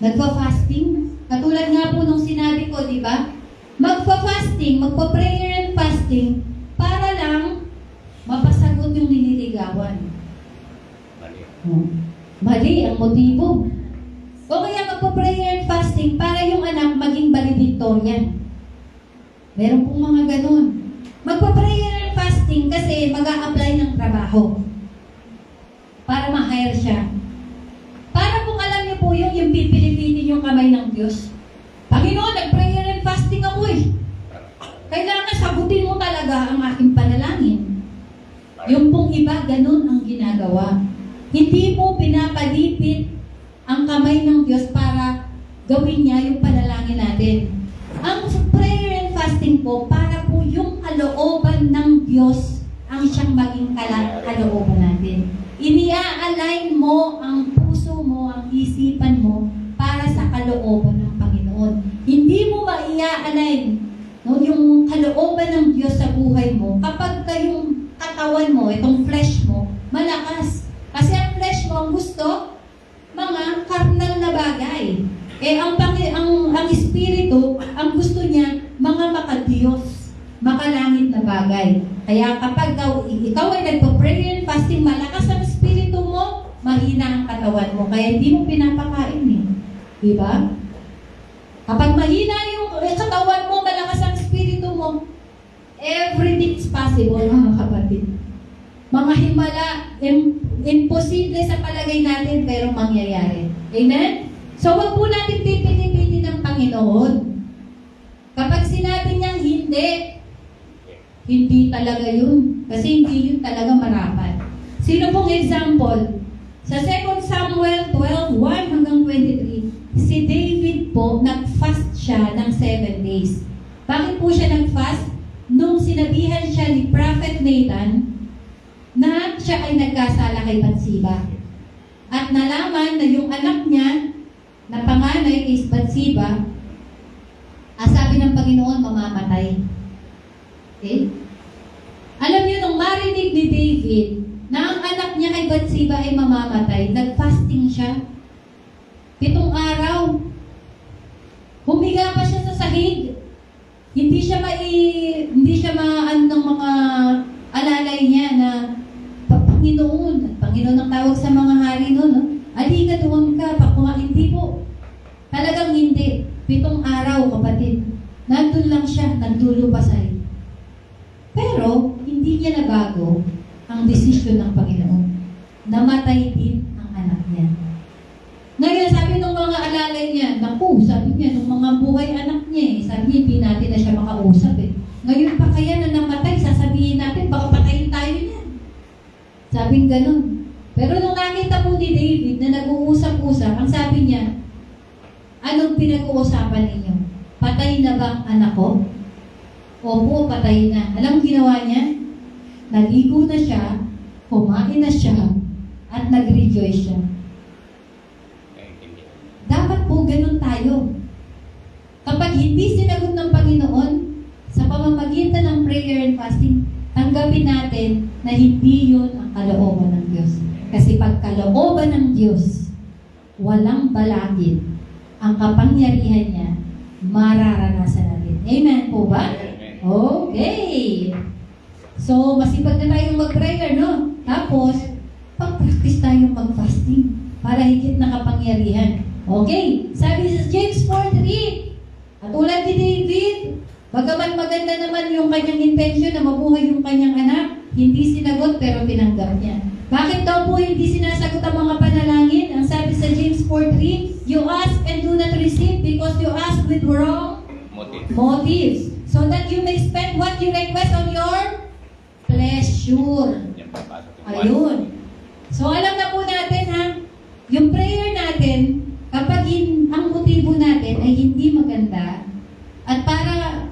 nagpa-fasting. Katulad nga po nung sinabi ko, di ba? Magpa-fasting, magpa-prayer and fasting para lang mapasagot yung nililigawan. Mali ang motibo. O kaya magpa-prayer and fasting para yung anak maging valedictorian. Meron pong mga ganun. Magpa-prayer and fasting kasi mag-a-apply ng trabaho para ma-hire siya. Para kung alam niyo po yung pipilipitin yung kamay ng Diyos. Panginoon, nag-prayer and fasting ako eh. Kailangan sagutin mo talaga ang aking panalangin. Yung pong iba, ganun ang ginagawa. Hindi mo pinapalipit ang kamay ng Diyos para gawin niya yung panalangin natin. Ang prayer and fasting po, para po yung kalooban ng Diyos ang siyang maging kalooban natin. Inia-align mo ang puso mo, ang isipan mo, para sa kalooban ng Panginoon. Hindi mo maia-align yung kalooban ng Diyos sa buhay mo kapag yung katawan mo, itong flesh mo, malakas. Kasi ang flesh mo, ang gusto, mga karnal na bagay. Ang espiritu, ang gusto niya, mga makadiyos, makalangit na bagay. Kaya kapag ikaw ay nagpa-prayer and fasting, malakas ang espiritu mo, mahina ang katawan mo. Kaya hindi mo pinapakain eh. Diba? Kapag mahina yung katawan mo, malakas ang espiritu mo, everything is possible, mga kapatid. Mga himala, imposible sa palagay natin, pero mangyayari. Amen? So, wag po natin pipili-pili ng Panginoon. Kapag sinabi niyang hindi talaga yun. Kasi hindi yun talaga marapat. Sino pong example? Sa 2 Samuel 12:1 hanggang 23, si David po, nag-fast siya ng 7 days. Bakit po siya nag-fast? Nung sinabihan siya ni Prophet Nathan, na siya ay nagkasala kay Bathsheba. At nalaman na yung anak niya, na panganay kay Bathsheba, sabi ng Panginoon, mamamatay. Okay? Alam niyo, nung marinig ni David, na ang anak niya kay Bathsheba ay mamamatay, nag-fasting siya. 7 araw. Humiga pa siya sa sahig. Hindi siya maano ng mga alalay niya na Panginoon ang tawag sa mga hari noon, no? Aliga doon ka, hindi po. Talagang hindi. 7 araw, kapatid. Nandun lang siya, nagdulupasay. Pero, hindi niya nabago ang desisyon ng Panginoon. Namatay din ang anak niya. Ngayon, sabi ng mga alalay niya, naku, sabi niya, nung mga buhay anak niya sabi niya, hindi natin na siya makausap Ngayon pa kaya na namatay, sasabihin natin, baka patayin tayo niyan. Sabing ganun. Pero nung nakita po ni David na nag-uusap-usap, ang sabi niya, anong pinag-uusapan ninyo? Patay na ba ang anak ko? Opo, patay na. Alam mo ginawa niya? Naligo na siya, kumain na siya, at nag-rejoice siya. Dapat po ganun tayo. Kapag hindi sinagot ng Panginoon, sa pamamagitan ng prayer and fasting, tanggapin natin na hindi yun ang kalooban ng Diyos. Kasi pag kalooban ng Diyos, walang balakid. Ang kapangyarihan niya, mararanasan natin. Amen po ba? Okay. So, masipag na tayong mag-prayer, no? Tapos, pag-practice tayong mag-fasting para higit na kapangyarihan. Okay. Sabi sa James 4:3, at tulad ni David, bagaman maganda naman yung kanyang intention na mabuhay yung kanyang anak, hindi sinagot pero tinanggap niya. Bakit daw po hindi sinasagot ang mga panalangin? Ang sabi sa James 4:3, you ask and do not receive because you ask with wrong motives. So that you may spend what you request on your pleasure. Ayun. So alam na po natin ha, yung prayer natin, kapag ang motibo natin ay hindi maganda, at para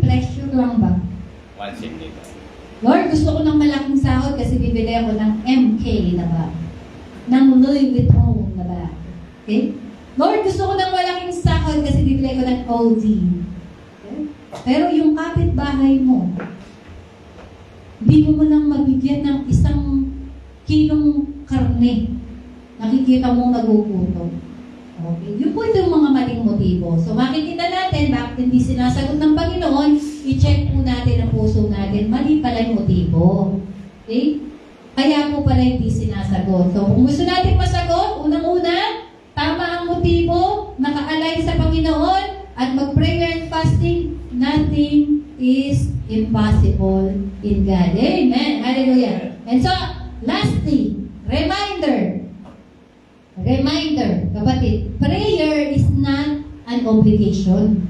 pleasure lang ba? Once in dito. Lord, gusto ko ng malaking sahod kasi bibili ako ng MK na ba? Ng Louis Vuitton na ba? Okay? Lord, gusto ko ng malaking sahod kasi bibili ko ng OD. Okay? Pero yung kapitbahay mo, hindi mo lang mabigyan ng 1 kilong karne. Nakikita mong nagugutom. Okay? Yun po yung mga maling motibo. So makikita natin, bakit hindi sinasagot ng Panginoon, i-check po natin ang puso natin, mali pala yung motibo. Okay? Kaya po pala hindi sinasagot. So kung gusto natin masagot, unang-una, tama ang motibo, naka-align sa Panginoon, at mag-prayer and fasting, nothing is impossible in God. Amen. Hallelujah. And so, lastly, reminder, kapatid, prayer is not an obligation.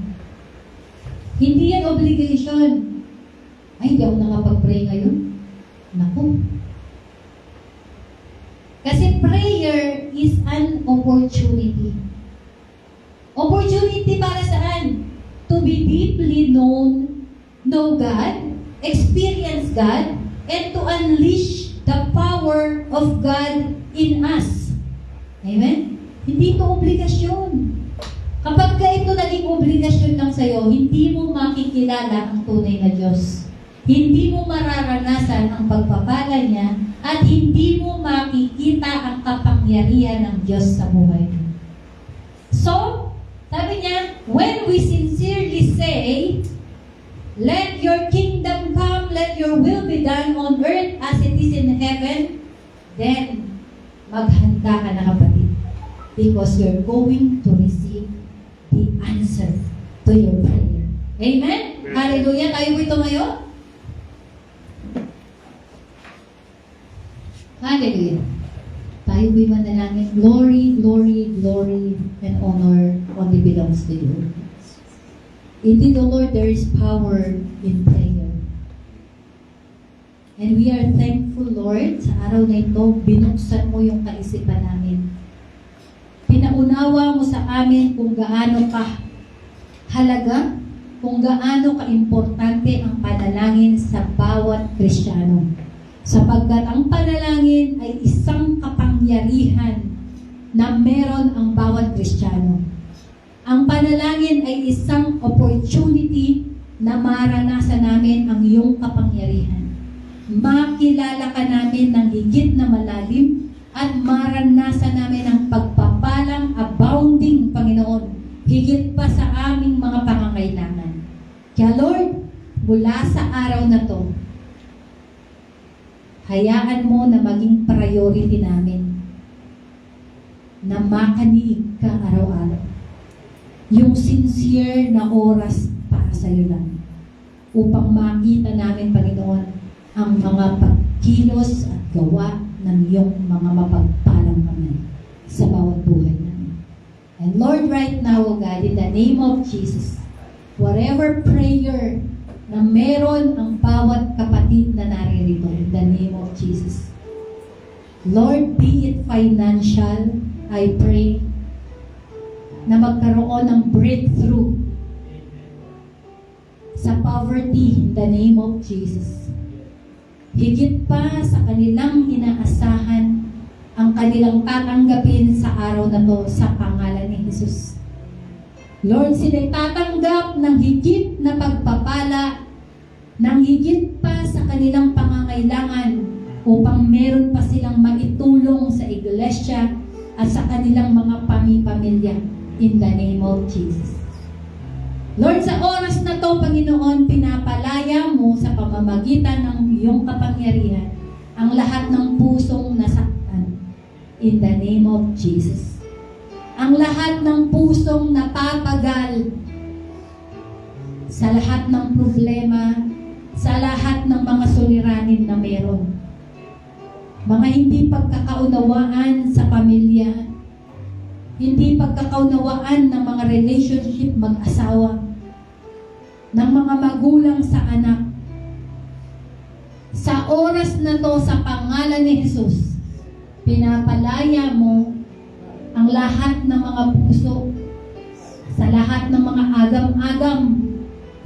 Hindi yan obligation. Ay, hindi ako nakapag-pray ngayon. Naku. Kasi prayer is an opportunity. Opportunity para saan? To be deeply know God, experience God, and to unleash the power of God in us. Amen? Hindi ito obligasyon. Kapag ka ito naging obligasyon lang sa'yo, hindi mo makikilala ang tunay na Diyos. Hindi mo mararanasan ang pagpapala niya at hindi mo makikita ang kapangyarihan ng Diyos sa buhay mo. So, sabi niya, when we sincerely say, let your kingdom come, let your will be done on earth as it is in heaven, then maghanda ka na kapatid. Because you're going to receive the answer to your prayer. Amen? Hallelujah. Tayo po ito ngayon? Hallelujah. Tayo po'y manalangin. Glory, glory, glory, and honor only belongs to you. Indeed, O Lord, there is power in prayer. And we are thankful, Lord, sa araw na ito, binuksan mo yung kaisipan namin. Pinaunawa mo sa amin kung gaano ka halaga, kung gaano ka-importante ang panalangin sa bawat Kristiyano. Sapagkat ang panalangin ay isang kapangyarihan na meron ang bawat Kristiyano. Ang panalangin ay isang opportunity na maranasan namin ang iyong kapangyarihan. Makilala ka namin ng higit na malalim at maranasan namin ang pagpapalang abounding, Panginoon, higit pa sa aming mga pangangailangan. Kaya Lord, mula sa araw na to, hayaan mo na maging priority namin na makaniig ka araw-araw. Yung sincere na oras para sa iyo lang. upang makita namin, Panginoon, ang mga pagkilos at gawa ng iyong mga mapagpalang kamay sa bawat buhay namin. And Lord, right now, O God, in the name of Jesus, whatever prayer na meron ang bawat kapatid na naririto, in the name of Jesus, Lord, be it financial, I pray na magkaroon ng breakthrough sa poverty in the name of Jesus. Higit pa sa kanilang inaasahan, ang kanilang tatanggapin sa araw na to sa pangalan ni Jesus. Lord, sila'y tatanggap ng higit na pagpapala, ng higit pa sa kanilang pangangailangan upang meron pa silang maitulong sa iglesia at sa kanilang mga pamilya in the name of Jesus. Lord, sa oras na to, Panginoon, pinapalaya mo sa pamamagitan ng iyong kapangyarihan ang lahat ng pusong nasaktan in the name of Jesus. Ang lahat ng pusong napatagal sa lahat ng problema, sa lahat ng mga suliranin na meron. Mga hindi pagkakaunawaan sa pamilya, hindi pagkakaunawaan ng mga relationship mag-asawa, ng mga magulang sa anak. Sa oras na to, sa pangalan ni Jesus, pinapalaya mo ang lahat ng mga puso, sa lahat ng mga agam-agam,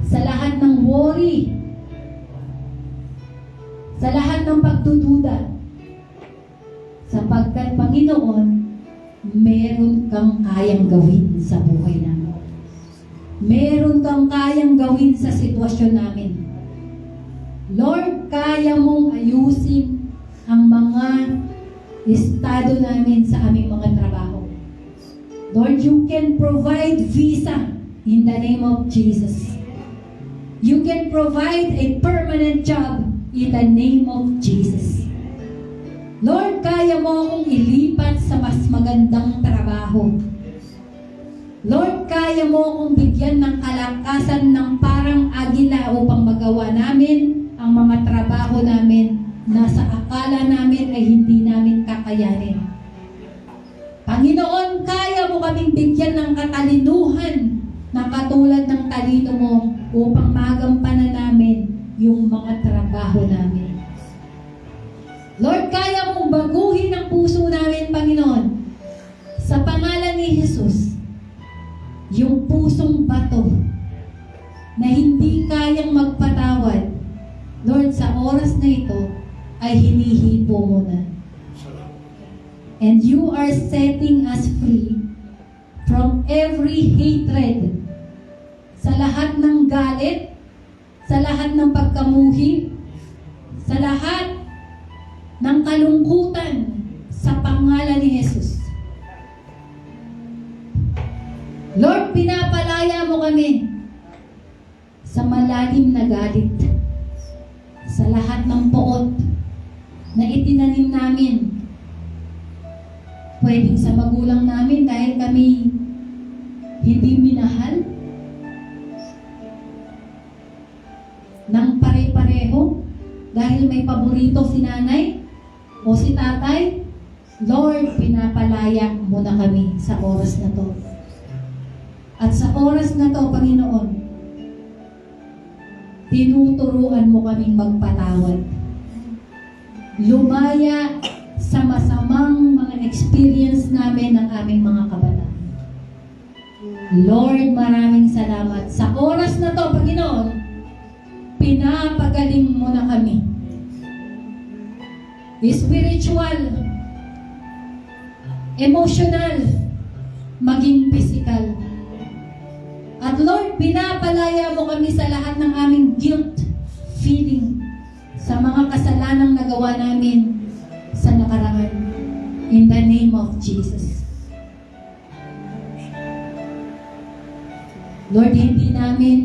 sa lahat ng worry, sa lahat ng pagdududa. Sapagkat, Panginoon, meron kang kayang gawin sa buhay namin. Meron kang kayang gawin sa sitwasyon namin. Lord, kaya mong ayusin ang mga estado namin sa aming mga trabaho. Lord, you can provide visa in the name of Jesus. You can provide a permanent job in the name of Jesus. Lord, kaya mo akong ilipat sa mas magandang trabaho. Lord, kaya mo akong bigyan ng kalakasan ng parang agila upang magawa namin ang mga trabaho namin na sa akala namin ay hindi namin kakayanin. Panginoon, kaya mo kaming bigyan ng katalinuhan na katulad ng talino mo upang magampanan namin yung mga trabaho namin. Lord, kaya mong baguhin ang puso namin, Panginoon. Sa pangalan ni Jesus, yung pusong bato na hindi kayang magpatawad, Lord, sa oras na ito, ay hinihipo mo na. And you are setting us free from every hatred, sa lahat ng galit, sa lahat ng pagkamuhi, sa lahat ng kalungkutan sa pangalan ni Jesus. Lord, pinapalaya mo kami sa malalim na galit, sa lahat ng poot na itinanim namin, pwedeng sa magulang namin dahil kami hindi minahal ng pare-pareho dahil may paborito si nanay o si tatay. Lord, pinapalaya mo na kami sa oras na to. At sa oras na to, Panginoon, tinuturuan mo kaming magpatawad. Lumaya sa masamang mga experience namin ng aming mga kabataan. Lord, maraming salamat. Sa oras na to, Panginoon, pinapagaling mo na kami. Spiritual, emotional, maging physical. At Lord, pinapalaya mo kami sa lahat ng aming guilt feeling sa mga kasalanang nagawa namin sa nakaraan. In the name of Jesus. Lord, hindi namin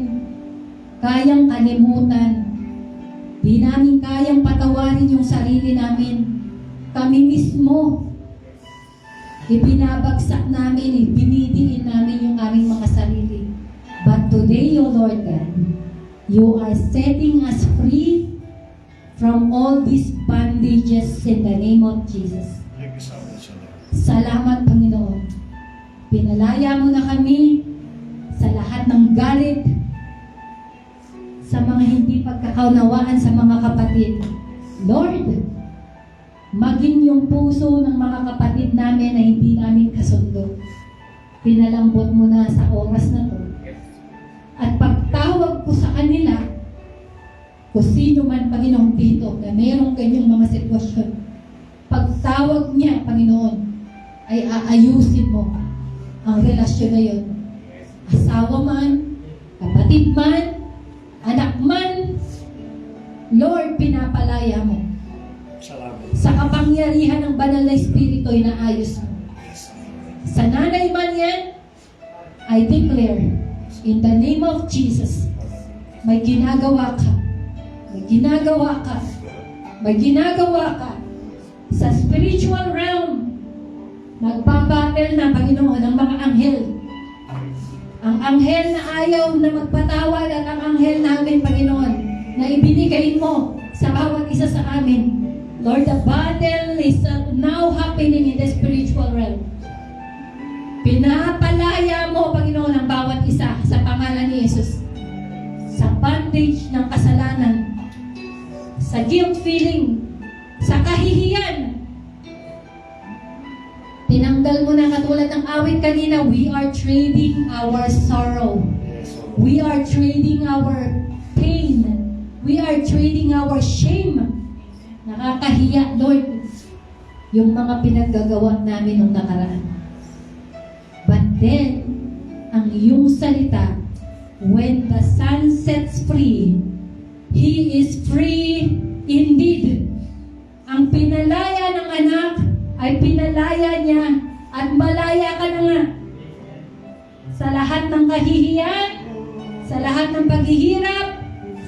kayang kalimutan. Hindi namin kayang patawarin yung sarili namin. Kami mismo, ibinabagsak namin, ibinidiin namin yung aming mga sarili. But today, O Lord God, You are setting us free from all these bandages in the name of Jesus. Thank you so much, Lord. Salamat, Panginoon. Pinalaya mo na kami sa lahat ng galit, sa mga hindi pagkakaunawaan sa mga kapatid. Lord, maging yung puso ng mga kapatid namin na hindi namin kasundo. Pinalambot mo na sa oras na to. At pagtawag ko sa kanila, kung sino man, Panginoon, dito na mayroong ganyang mga sitwasyon, pagtawag niya, Panginoon, ay aayusin mo ang relasyon na yun. Asawa man, kapatid man, anak man, Lord, pinapalaya mo. Salamat. Sa kapangyarihan ng banal na Espiritu ay naayos mo. Sa nanay man yan, I declare, in the name of Jesus, may ginagawa ka. May ginagawa ka. May ginagawa ka. Sa spiritual realm, nagpabattle na, Panginoon, ang mga anghel. Ang anghel na ayaw na magpatawad at ang anghel namin, Panginoon, na ibinigay mo sa bawat isa sa amin. Lord, the battle is now happening in the spiritual realm. Pinapalaya mo, Panginoon, ang bawat isa sa pangalan ni Jesus. Sa bondage ng kasalanan, sa guilt feeling, sa kahihiyan. Tinanggal mo na katulad ng awit kanina, we are trading our sorrow. Yes, Lord. We are trading our pain. We are trading our shame. Nakakahiya, Lord, yung mga pinaggagawa namin nung nakaraan. But then, ang iyong salita, when the sun sets free, He is free indeed. Ang pinalaya ng anak ay pinalaya niya at malaya ka na nga sa lahat ng kahihiyan, sa lahat ng paghihirap,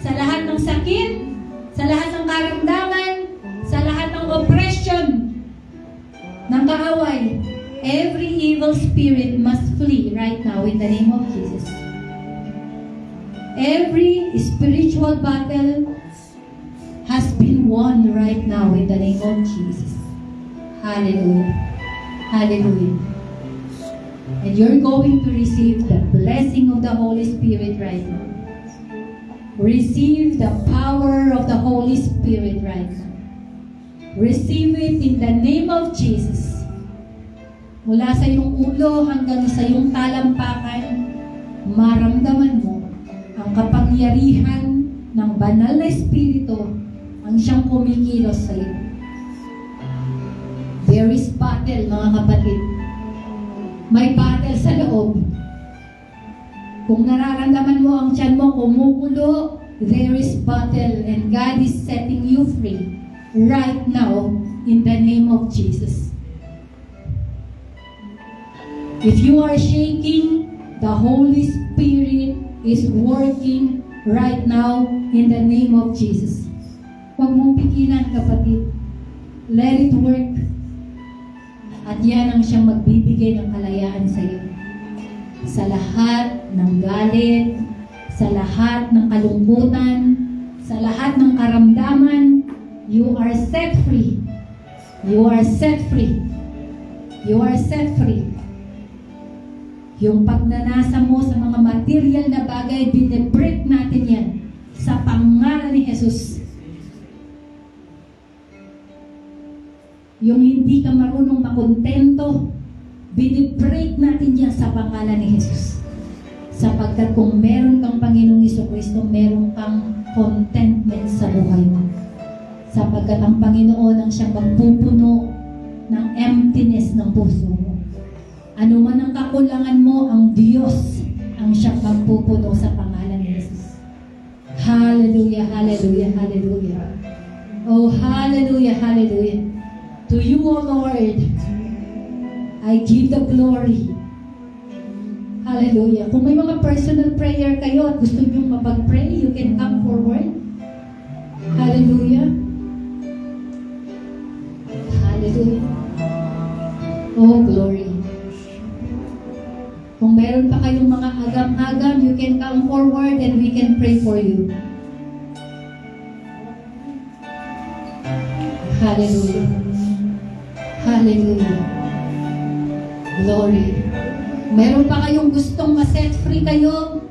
sa lahat ng sakit, sa lahat ng karamdaman, sa lahat ng oppression, ng kaaway. Every evil spirit must flee right now in the name of Jesus. Every spiritual battle has been won right now in the name of Jesus. Hallelujah. Hallelujah. And you're going to receive the blessing of the Holy Spirit right now. Receive the power of the Holy Spirit right now. Receive it in the name of Jesus. Mula sa iyong ulo hanggang sa iyong talampakan, maramdaman mo ang kapangyarihan ng banal na Espiritu ang siyang kumikilos sa iyo. There is battle, mga kapatid. May battle sa loob. Kung nararamdaman mo ang tiyan mo kumukulo, there is battle and God is setting you free right now in the name of Jesus. If you are shaking, the Holy Spirit is working right now in the name of Jesus. Huwag mong pigilan, kapatid. Let it work. At yan ang siyang magbibigay ng kalayaan sa iyo. Sa lahat ng galit, sa lahat ng kalungkutan, sa lahat ng karamdaman, you are set free. You are set free. You are set free. Yung pagnanasa mo sa mga material na bagay, binibreak natin yan sa pangalan ni Jesus. Yung hindi ka marunong makontento, binibreak natin yan sa pangalan ni Jesus. Sapagkat kung meron kang Panginoong Jesucristo, meron kang contentment sa buhay mo. Sapagkat ang Panginoon ang siyang magpupuno ng emptiness ng puso mo. Ano man ang kakulangan mo, ang Diyos ang siyang magpupuno sa pangalan ni Jesus. Hallelujah, hallelujah, hallelujah. Oh, hallelujah, hallelujah. To you, O Lord, I give the glory. Hallelujah. Kung may mga personal prayer kayo at gusto nyo mapag-pray, you can come forward. Hallelujah. Hallelujah. Oh, glory. Kung meron pa kayong mga agam-agam, you can come forward and we can pray for you. Hallelujah. Hallelujah. Glory. Meron pa kayong gustong ma-set free kayo,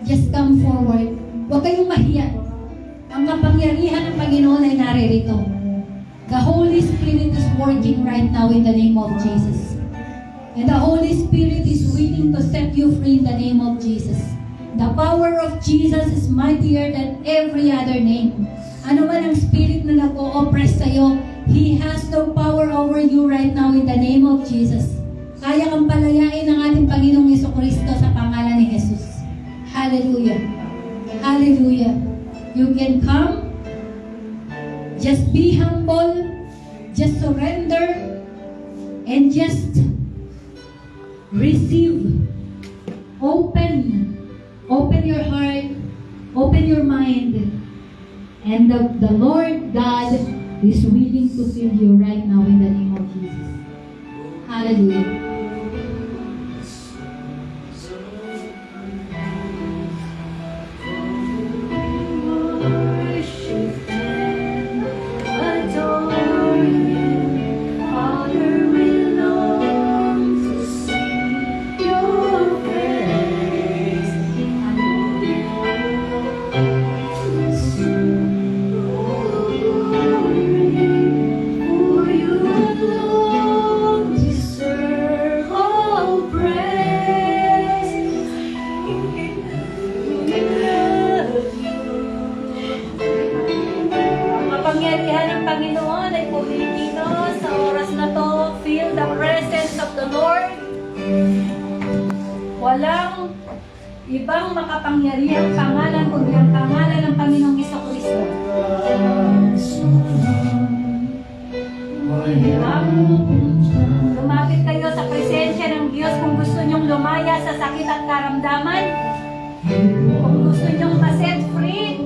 just come forward. Huwag kayong mahiya. Ang kapangyarihan ng Panginoon ay naririto. The Holy Spirit is working right now in the name of Jesus. And the Holy Spirit is willing to set you free in the name of Jesus. The power of Jesus is mightier than every other name. Ano man ang spirit na nag-o-oppress sa'yo, He has no power over you right now in the name of Jesus. Kaya kang palayain ng ating Panginoong Jesucristo sa pangalan ni Jesus. Hallelujah. Hallelujah. You can come. Just be humble. Just surrender. And just receive. Open your heart. Open your mind. And the Lord God is willing to fill you right now in the name of Jesus. Hallelujah. Walang ibang makapangyarihang pangalan kundi ang pangalan ng Panginoong Jesucristo. Lumapit kayo sa presensya ng Diyos kung gusto nyong lumaya sa sakit at karamdaman. Kung gusto nyong ma-set free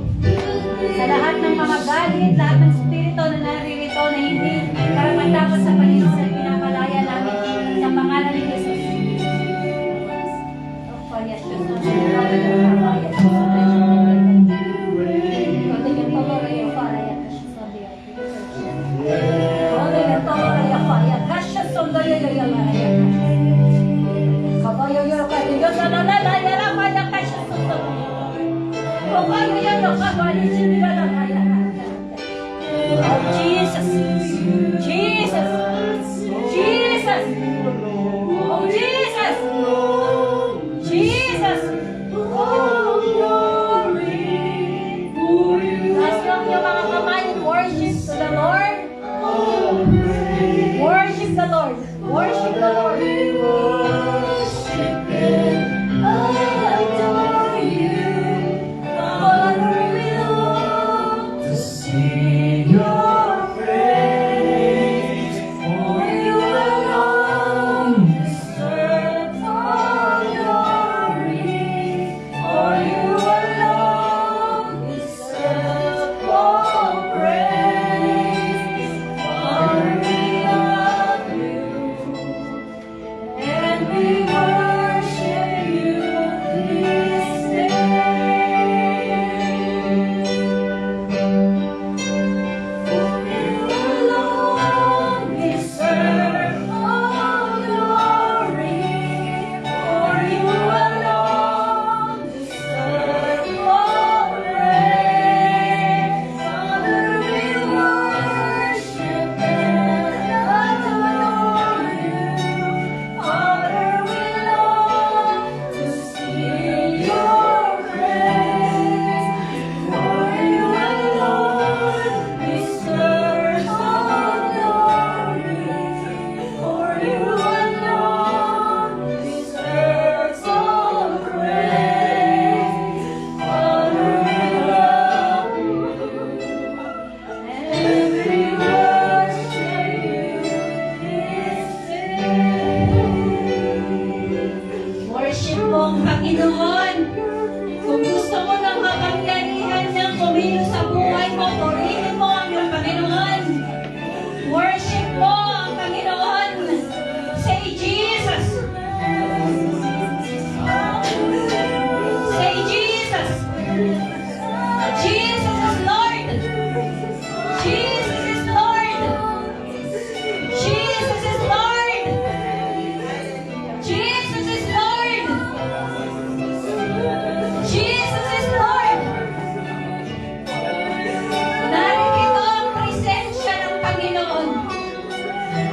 sa lahat ng mga galit, lahat ng spirito na naririto na hindi karapat-dapat sa Panginoon at pinapalaya namin sa pangalan ni Jesus. Oh Jesus, Jesus, Jesus, oh Jesus, Jesus, oh glory. Taas lang yung mga kamay, worship to the Lord. Worship the Lord. Worship the Lord. And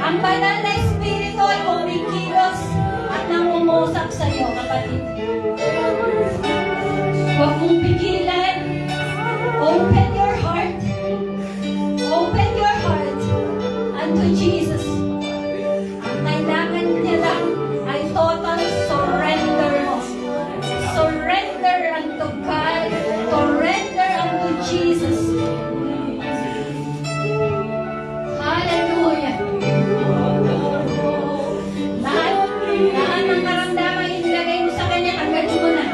Ang banal na espiritu ay kumikilos at nangungusap sa iyo, kapatid. Huwag mong pigilan. Open your heart. Open your heart unto Jesus. Ang kailangan niya lang ay total surrender mo. Surrender unto God. Surrender unto Jesus. Hallelujah. Lahat ng karamdaman ilagay mo sa Kanya, tanggalin mo na.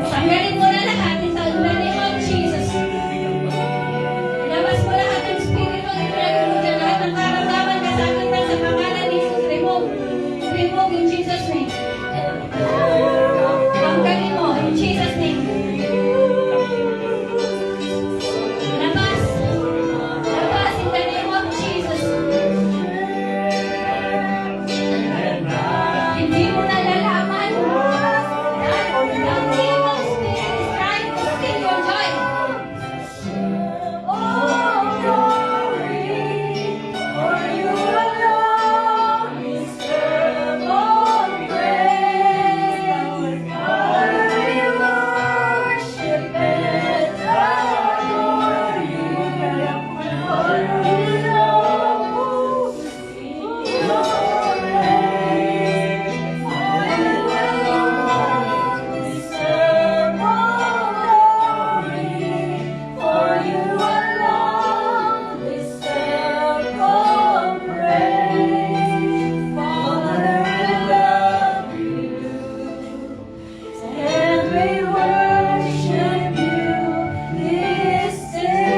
Tanggalin mo na lahat in the name of Jesus. Labas mo lahat ng spirito, ilagay mo dyan lahat ng karamdaman, kasakitan sa pangalan ni Jesus. Remove. Remove in Jesus' name. Tanggalin mo in Jesus' name. Labas. Labas in the name of Jesus. Hindi mo nalalaman. The evil spirit is trying to steal your joy. Oh, glory, for you alone deserve all praise. Father, we worship and adore you. For you alone deserve all praise. For you alone deserve all praise. Father, we love you, and we worship you this day.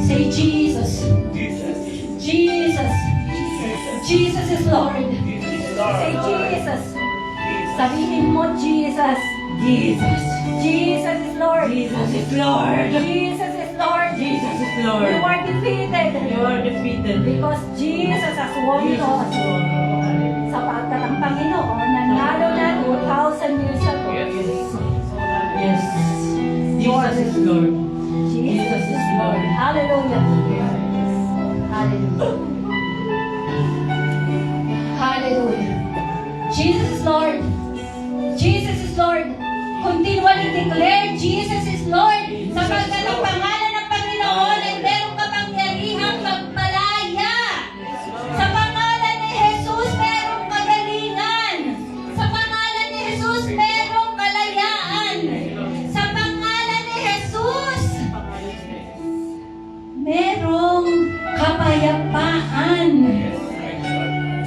Say Jesus. Jesus. Jesus is Lord. Say Jesus. Sabihin mo Jesus. Jesus. Jesus is Lord. Jesus is Lord. Jesus is Lord. Jesus is Lord. You are defeated. You are defeated. Because Jesus has won it all. Sapagkat ang Panginoon nanalo na 2,000 years ago. Yes. Jesus is Lord. Jesus is Lord. Hallelujah. Hallelujah. Hallelujah. Jesus is Lord. Jesus is Lord. Continually declare Jesus is Lord. Sapagkat ang pangalan ng Panginoon ay merong kapangyarihang magpalaya. Sa pangalan ni Jesus, merong kagalingan. Sa pangalan ni Jesus, merong kalayaan. Sa pangalan ni Jesus, merong kapayapaan.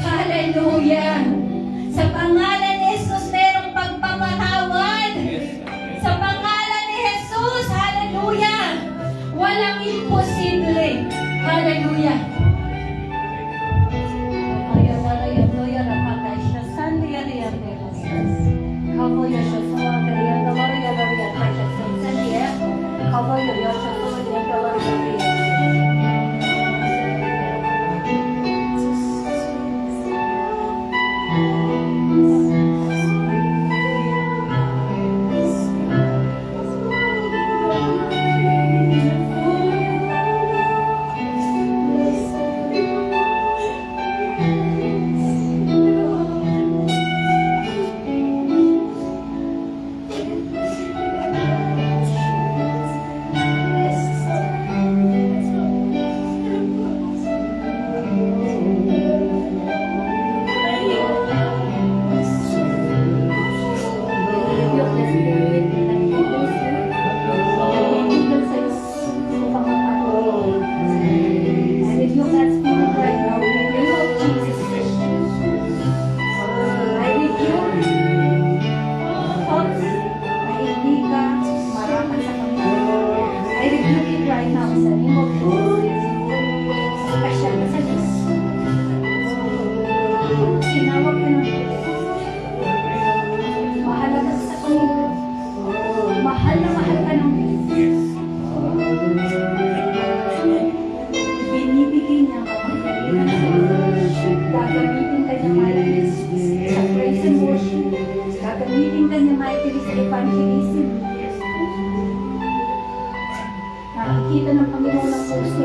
Hallelujah. Sa pangalan ni Jesus, merong pagpapatawad. Sa pangalan ni Jesus, hallelujah. Walang imposible. Hallelujah. Nakikita ng Panginoon ang puso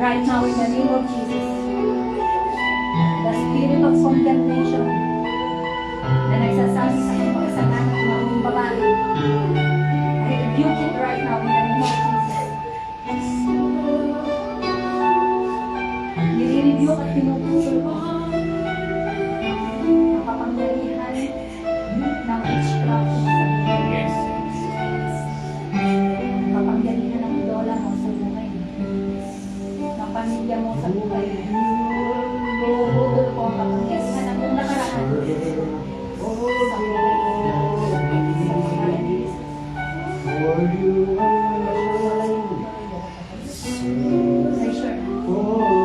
right now in the name of Jesus. The spirit of condemnation na nagsasabi sa mga kasalanan ng mga babae, I rebuke it right now in the name of Jesus. Nire-rebuke at pinuputol ko ang kapangyarihan ng witchcraft sa buhay. Yes. Kapangyarihan ng lola mo sa buhay. Ng pamilya mo sa buhay. Pinuputol ko ang kapangyarihan ng iyong nakaraan sa buhay mo. Sa pangalan ni Jesus. Say sure. Pinuputol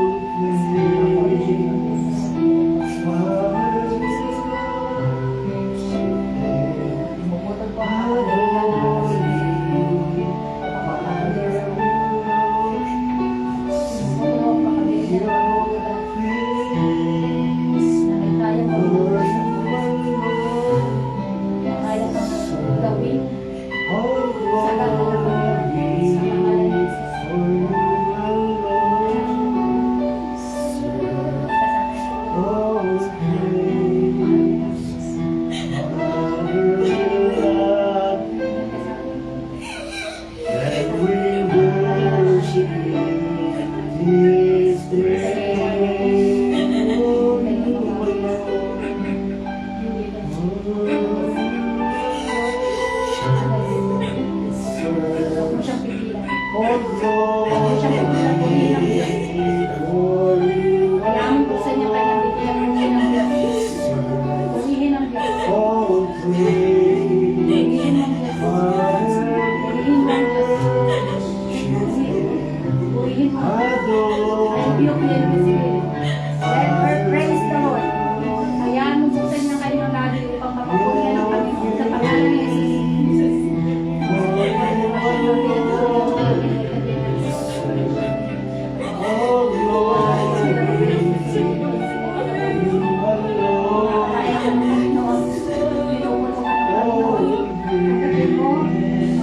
ko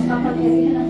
ang kapangyarihan ng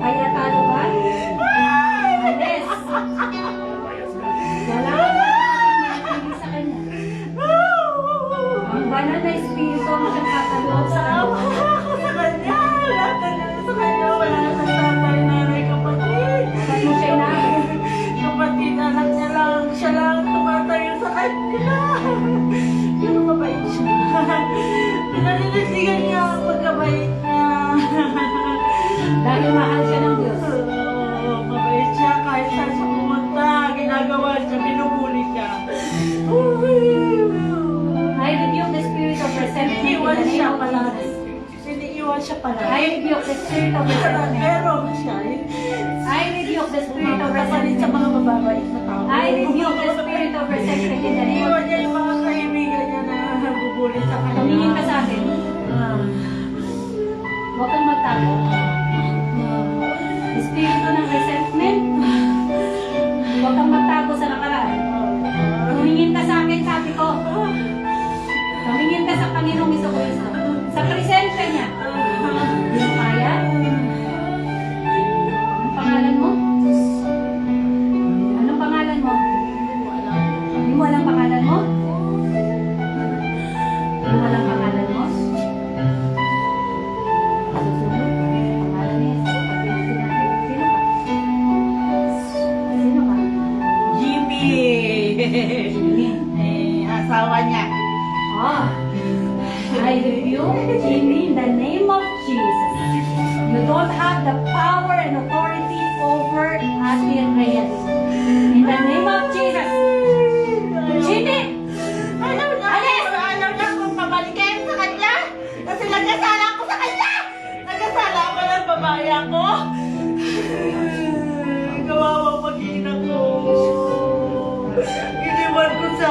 Kaya talo ba? Dahil mahal siya ng Diyos. Mabait siya kahit saan siya pumunta. Ginagawa siya, binubuli siya. I rebuke the spirit of resentment in Iniiwan the siya name of pala. Jesus. Iniiwan siya pala. I rebuke the spirit of resentment. Meron siya. I rebuke the spirit of Kapalit sa resentment. mga mababait na tao. I rebuke the spirit of resentment in the name of Iniiwan niya yung mga kaibigan niya na nabubuli sa kanya. Tumingin ka sa akin. Huwag kang magtago. Espiritu ng resentment. Huwag kang magtago sa nakaraan. Tumingin ka sa akin, sabi ko. Tumingin ka sa Panginoong Jesucristo. Sa presensya niya. Hindi mo kaya? Anong pangalan mo? Anong pangalan mo? Hindi mo alam pangalan mo? Hindi mo alam pangalan mo? Susunod. Pangalan niya. Sino ka? Sino ka? Jimmy! Asawa niya. Ah, I rebuke Jimmy in the name of Jesus. You don't have the power and authority over Ate Rhea. In the name of Jesus. Jimmy! Alam niya kung pabalikin sa kanya. Kasi nagkasala ako sa kanya. Nagkasala ako ng babae ako. Kawawang mag-ina ko. Iniwan ko sa...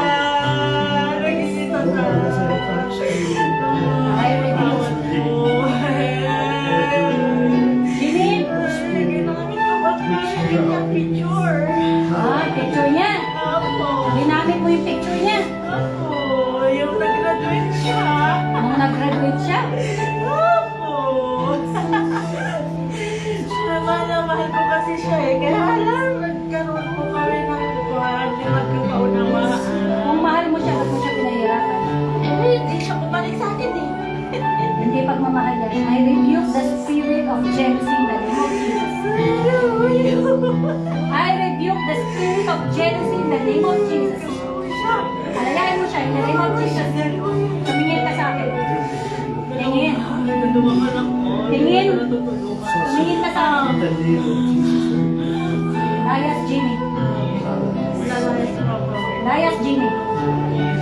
Nag-isita sa... I rebuke. Jimmy! Ginamit ko ba yung picture? Ah, picture niya. Apo. Ginamit mo yung picture niya. Apo. Yung nag-graduate siya. Nung nag-graduate siya. Apo. Mahal na mahal ko kasi siya eh. Kaya alam, nagkaroon po kami ng hindi magkakaunawaan. Kung mahal mo siya, ba't mo siya pinahirapan? Hindi siya bumalik sa akin eh. Hindi pagmamahal yan. I rebuke the spirit of jealousy in the name of Jesus. I rebuke the spirit of jealousy in the name of Jesus. Alayain mo siya in the name of Jesus. Tumingin ka sa akin. Tingin. Tingin. Tumingin ka sa akin. Layas, Jimmy. Layas, Jimmy.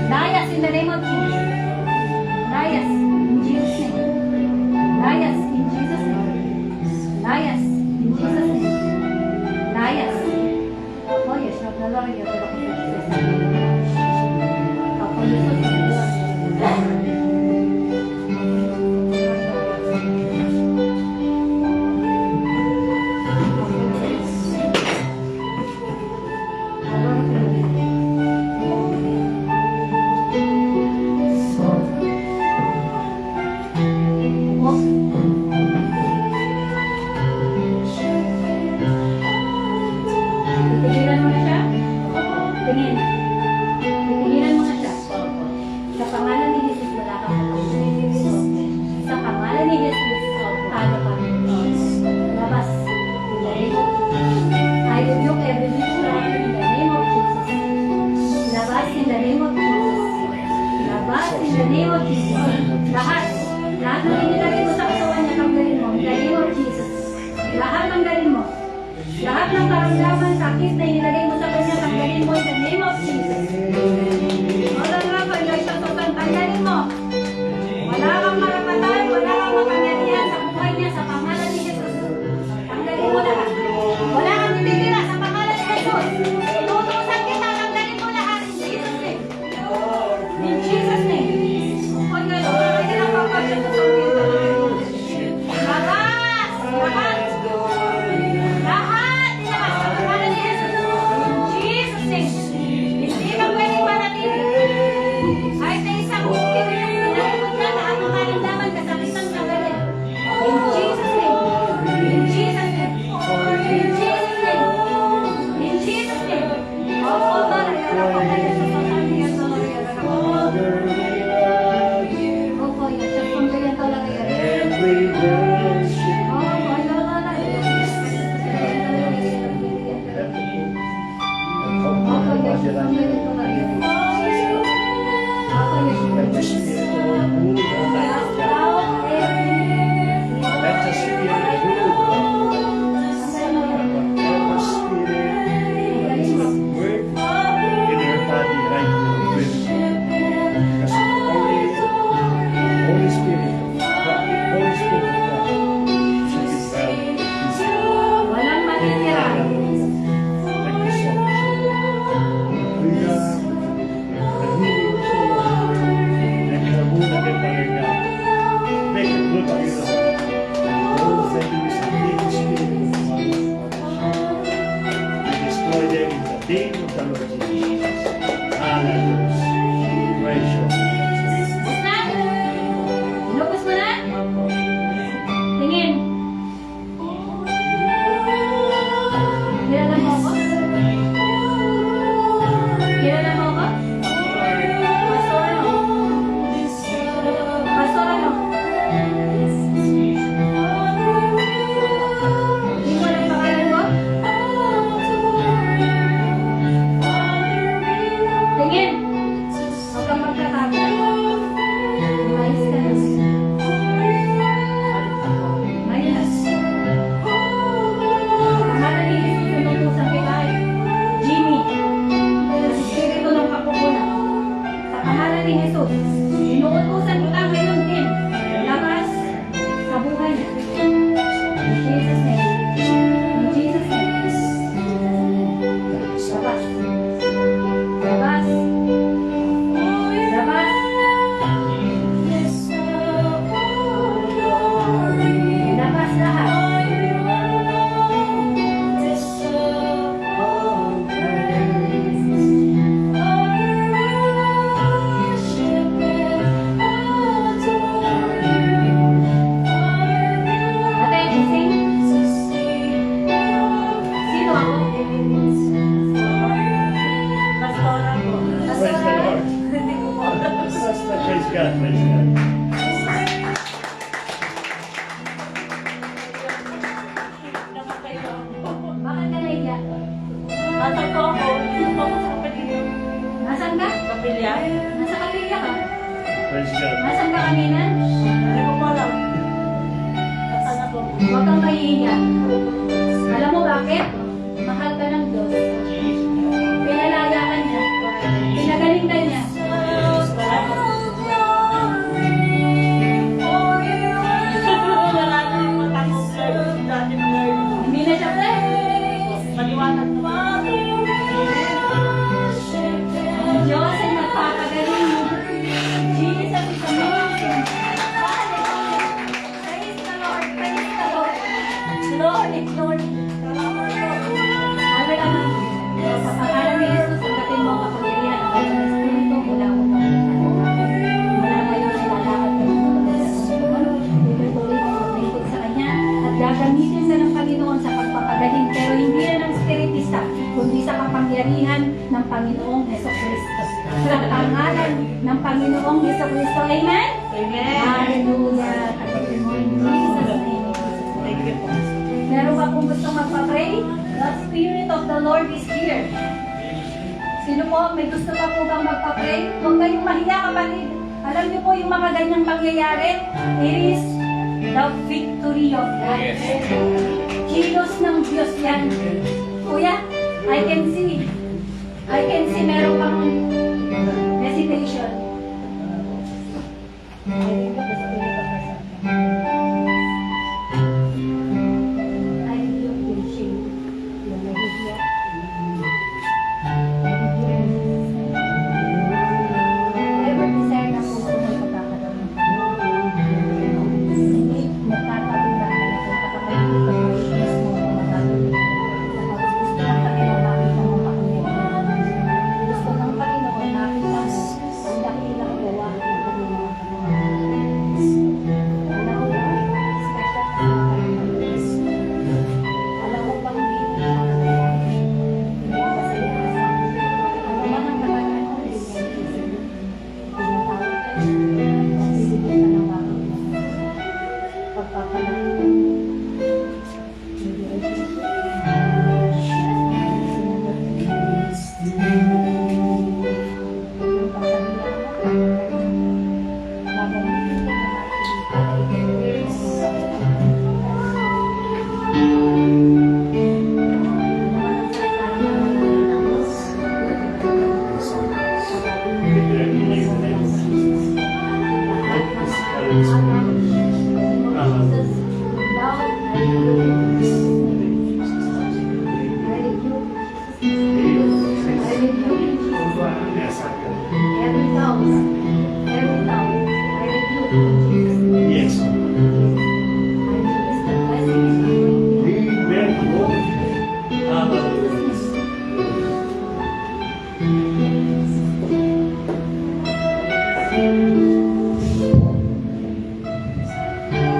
Layas in the name of Jesus. Layas in Jesus' name. Layas in Jesus' name. Layas in Jesus' name. Layas. Oh, yes, naglalaro yan. Pero kung Jesus. Kapag Jesus. Titigilan mo na siya? Tingin. Titigilan mo na siya. Sa pangalan ni Jesus, wala ka sa Sa pangalan ni Jesus, ano ka? Labas. In the name of Jesus. I rebuke every witchcraft in the name of Jesus. Labas in the name of Jesus. Labas in the name of Jesus. Lahat. Lahat ng inilagay mo sa katawan niya, tanggalin mo. In the name of Jesus. Lahat tanggalin mo. Lahat ng karamdaman, sakit na inilagay mo sa kanya, tanggalin mo in the name of Jesus. Wala nga pa, tanggalin mo. Wala kang marapatan, wala kang makapangyarihan sa buhay niya, sa pangalan ni Jesus. Tanggalin mo lahat. Wala kang titira sa pangalan ni Jesus. Inutusan kita, tanggalin mo lahat in Jesus' name. In Jesus' name. Huwag na ito, kaya nakapagod sa pagkita. Labas! Labas! Lahat! Ilabas sa pangalan ni Jesus. In Jesus' name. In Jesus' name. In Jesus' name. Labas. Labas. Labas. Labas lahat. Attention, sing. Sino ako? Pastora po. Praise the Lord. Hindi ko po alam. Praise God. Praise God. Nakakayo ako. Bakit ka naiyak? Asan ko ako? Dito po ako sa kapilya. Nasaan ka? Kapilya? Nasa kapilya ka? Praise God. Nasaan ka kanina? Hindi ko po alam. Asan ako? Huwag kang mahihiya. Alam mo bakit? Mahal ka ng Diyos. Pinalaya ka niya. Pinagaling ka niya. Wala na yung mata ko, sir. Dati na ngayon. Hindi na siya pala. Maliwanag na. Diyos ay magpapagaling mo. Jesus is amazing. Hallelujah. Praise the Lord. Praise the Lord. Glory, glory. Sabi naman, sa pangalan ni Jesus, agatin mo ang kapangyarihan ng Kanyang Espiritu mula una. Mula ngayon ay lalakad ka ng tuloy mo maglingkod sa Kanya at gagamitin sa ng Panginoon sa pagpapagaling, pero hindi na ng spiritista, kundi sa kapangyarihan ng Panginoong Hesukristo. Sa pangalan ng Panginoong Hesukristo. Amen? Amen. Hallelujah. In Jesus' name. Thank you po. Meron ba kung gusto magpa-pray? The Spirit of the Lord is here. Sino po? May gusto pa po bang magpa-pray? Huwag kayong mahiya, kapatid. Alam niyo po yung mga ganyang pangyayari, it is the victory of God. Yes. Kilos ng Diyos yan. Kuya, I can see meron pang hesitation. I think of the Spirit of the Son. I rebuke yung shame, yung nahihiya. Ever desire na puso mo magkakaroon ng Panginoon. Hindi nagtatabi na kung kakapagod ka pa rin mismo ang magkakaroon. Sa pag-gusto ng Panginoon, nakita mo Panginoon. Gusto ng Panginoon, nakita mo ang dakilang gawa ng Panginoon. Alam mo ba, special ka sa Panginoon. Alam mo bang hindi ka sa iyasa? Ano man ang katagan mo, hindi ka isip. Tinatawag ka niya. Isipin ka ng bagay mo. Pagpapalaki. Hindi ay yung kasabihan mo, habang hindi ka Yes, I can. every tongue, I rebuke in Jesus' name. Yes. I release the blessings of Amen. Glory. Hallelujah.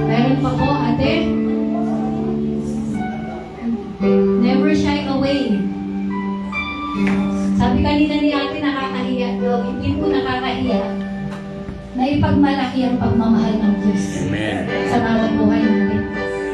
Meron pa po, ate. Never shy away. Sabi kanina ni ate, nakakahiya. Hindi po nakakahiya na ipagmalaki ang pagmamahal ng Diyos Amen. sa bawat buhay natin.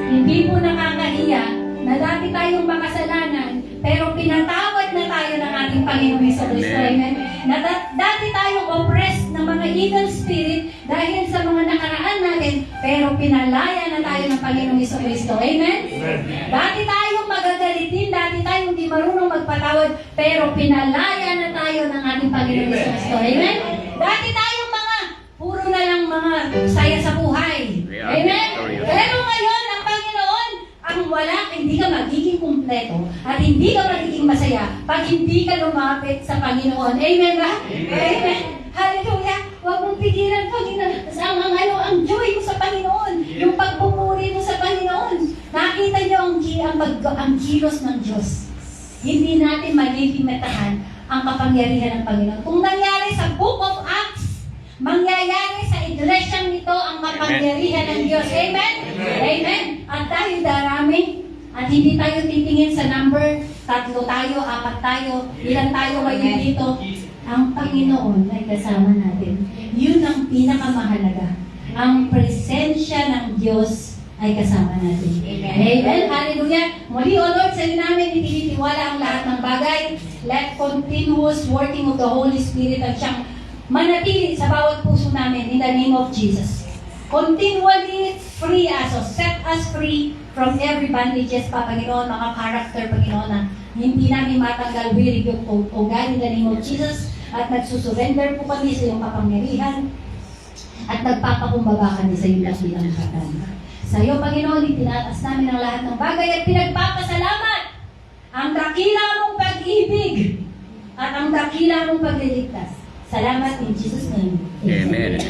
Hindi po nakakahiya na dati tayong makasalanan, pero pinatawad na tayo ng ating Panginoong Hesus Kristo. Amen. Amen. Na dati tayong oppressed ng mga evil spirit dahil sa mga nakaraan natin, pero pinalaya na tayo ng Panginoong Hesus Kristo. Amen. Amen. Dati tayong magagalitin, dati tayong hindi marunong magpatawad, pero pinalaya na tayo ng ating Panginoong Amen. Hesus Kristo. Amen. Dati tayong mga puro na lang mga saya sa buhay. We are Amen. victorious. Pero ngayon, ang Panginoon, hindi ka magiging kumpleto at hindi ka magiging masaya pag hindi ka lumapit sa Panginoon. Amen ba? Amen. Hallelujah. Huwag mong pigilan, Panginoon. Ang joy mo sa Panginoon. Yung pagpupuri mo sa Panginoon. Nakita niyo ang kilos ng Diyos. Hindi natin malilimitahan ang kapangyarihan ng Panginoon. Kung nangyari sa Book of Acts, mangyayari sa iglesyang ito ang kapangyarihan ng Diyos. Amen? Amen. At tayo darami. At hindi tayo titingin sa number. 3 tayo, 4 tayo. Ilan tayo ngayon dito? Ang Panginoon ay kasama natin. Yun ang pinakamahalaga. Ang presensya ng Diyos ay kasama natin. Amen. Hallelujah. Muli, O Lord, sa iyo namin itinitiwala ang lahat ng bagay. Let continuous working of the Holy Spirit ang siyang manatili sa bawat puso namin in the name of Jesus. Continually free us, so set us free from every bondages, Panginoon, mga character, Panginoon, na hindi namin matanggal. We rebuke O God in the name of Jesus. At nagsusurrender po kami sa iyong kapangyarihan at nagpapakumbaba kami sa iyong dakilang katan. Sa iyo, Panginoon, itinatas namin ang lahat ng bagay at pinagpapasalamat ang dakila mong pag-ibig at ang dakila mong pagliligtas. Salamat in Jesus' name. Amen.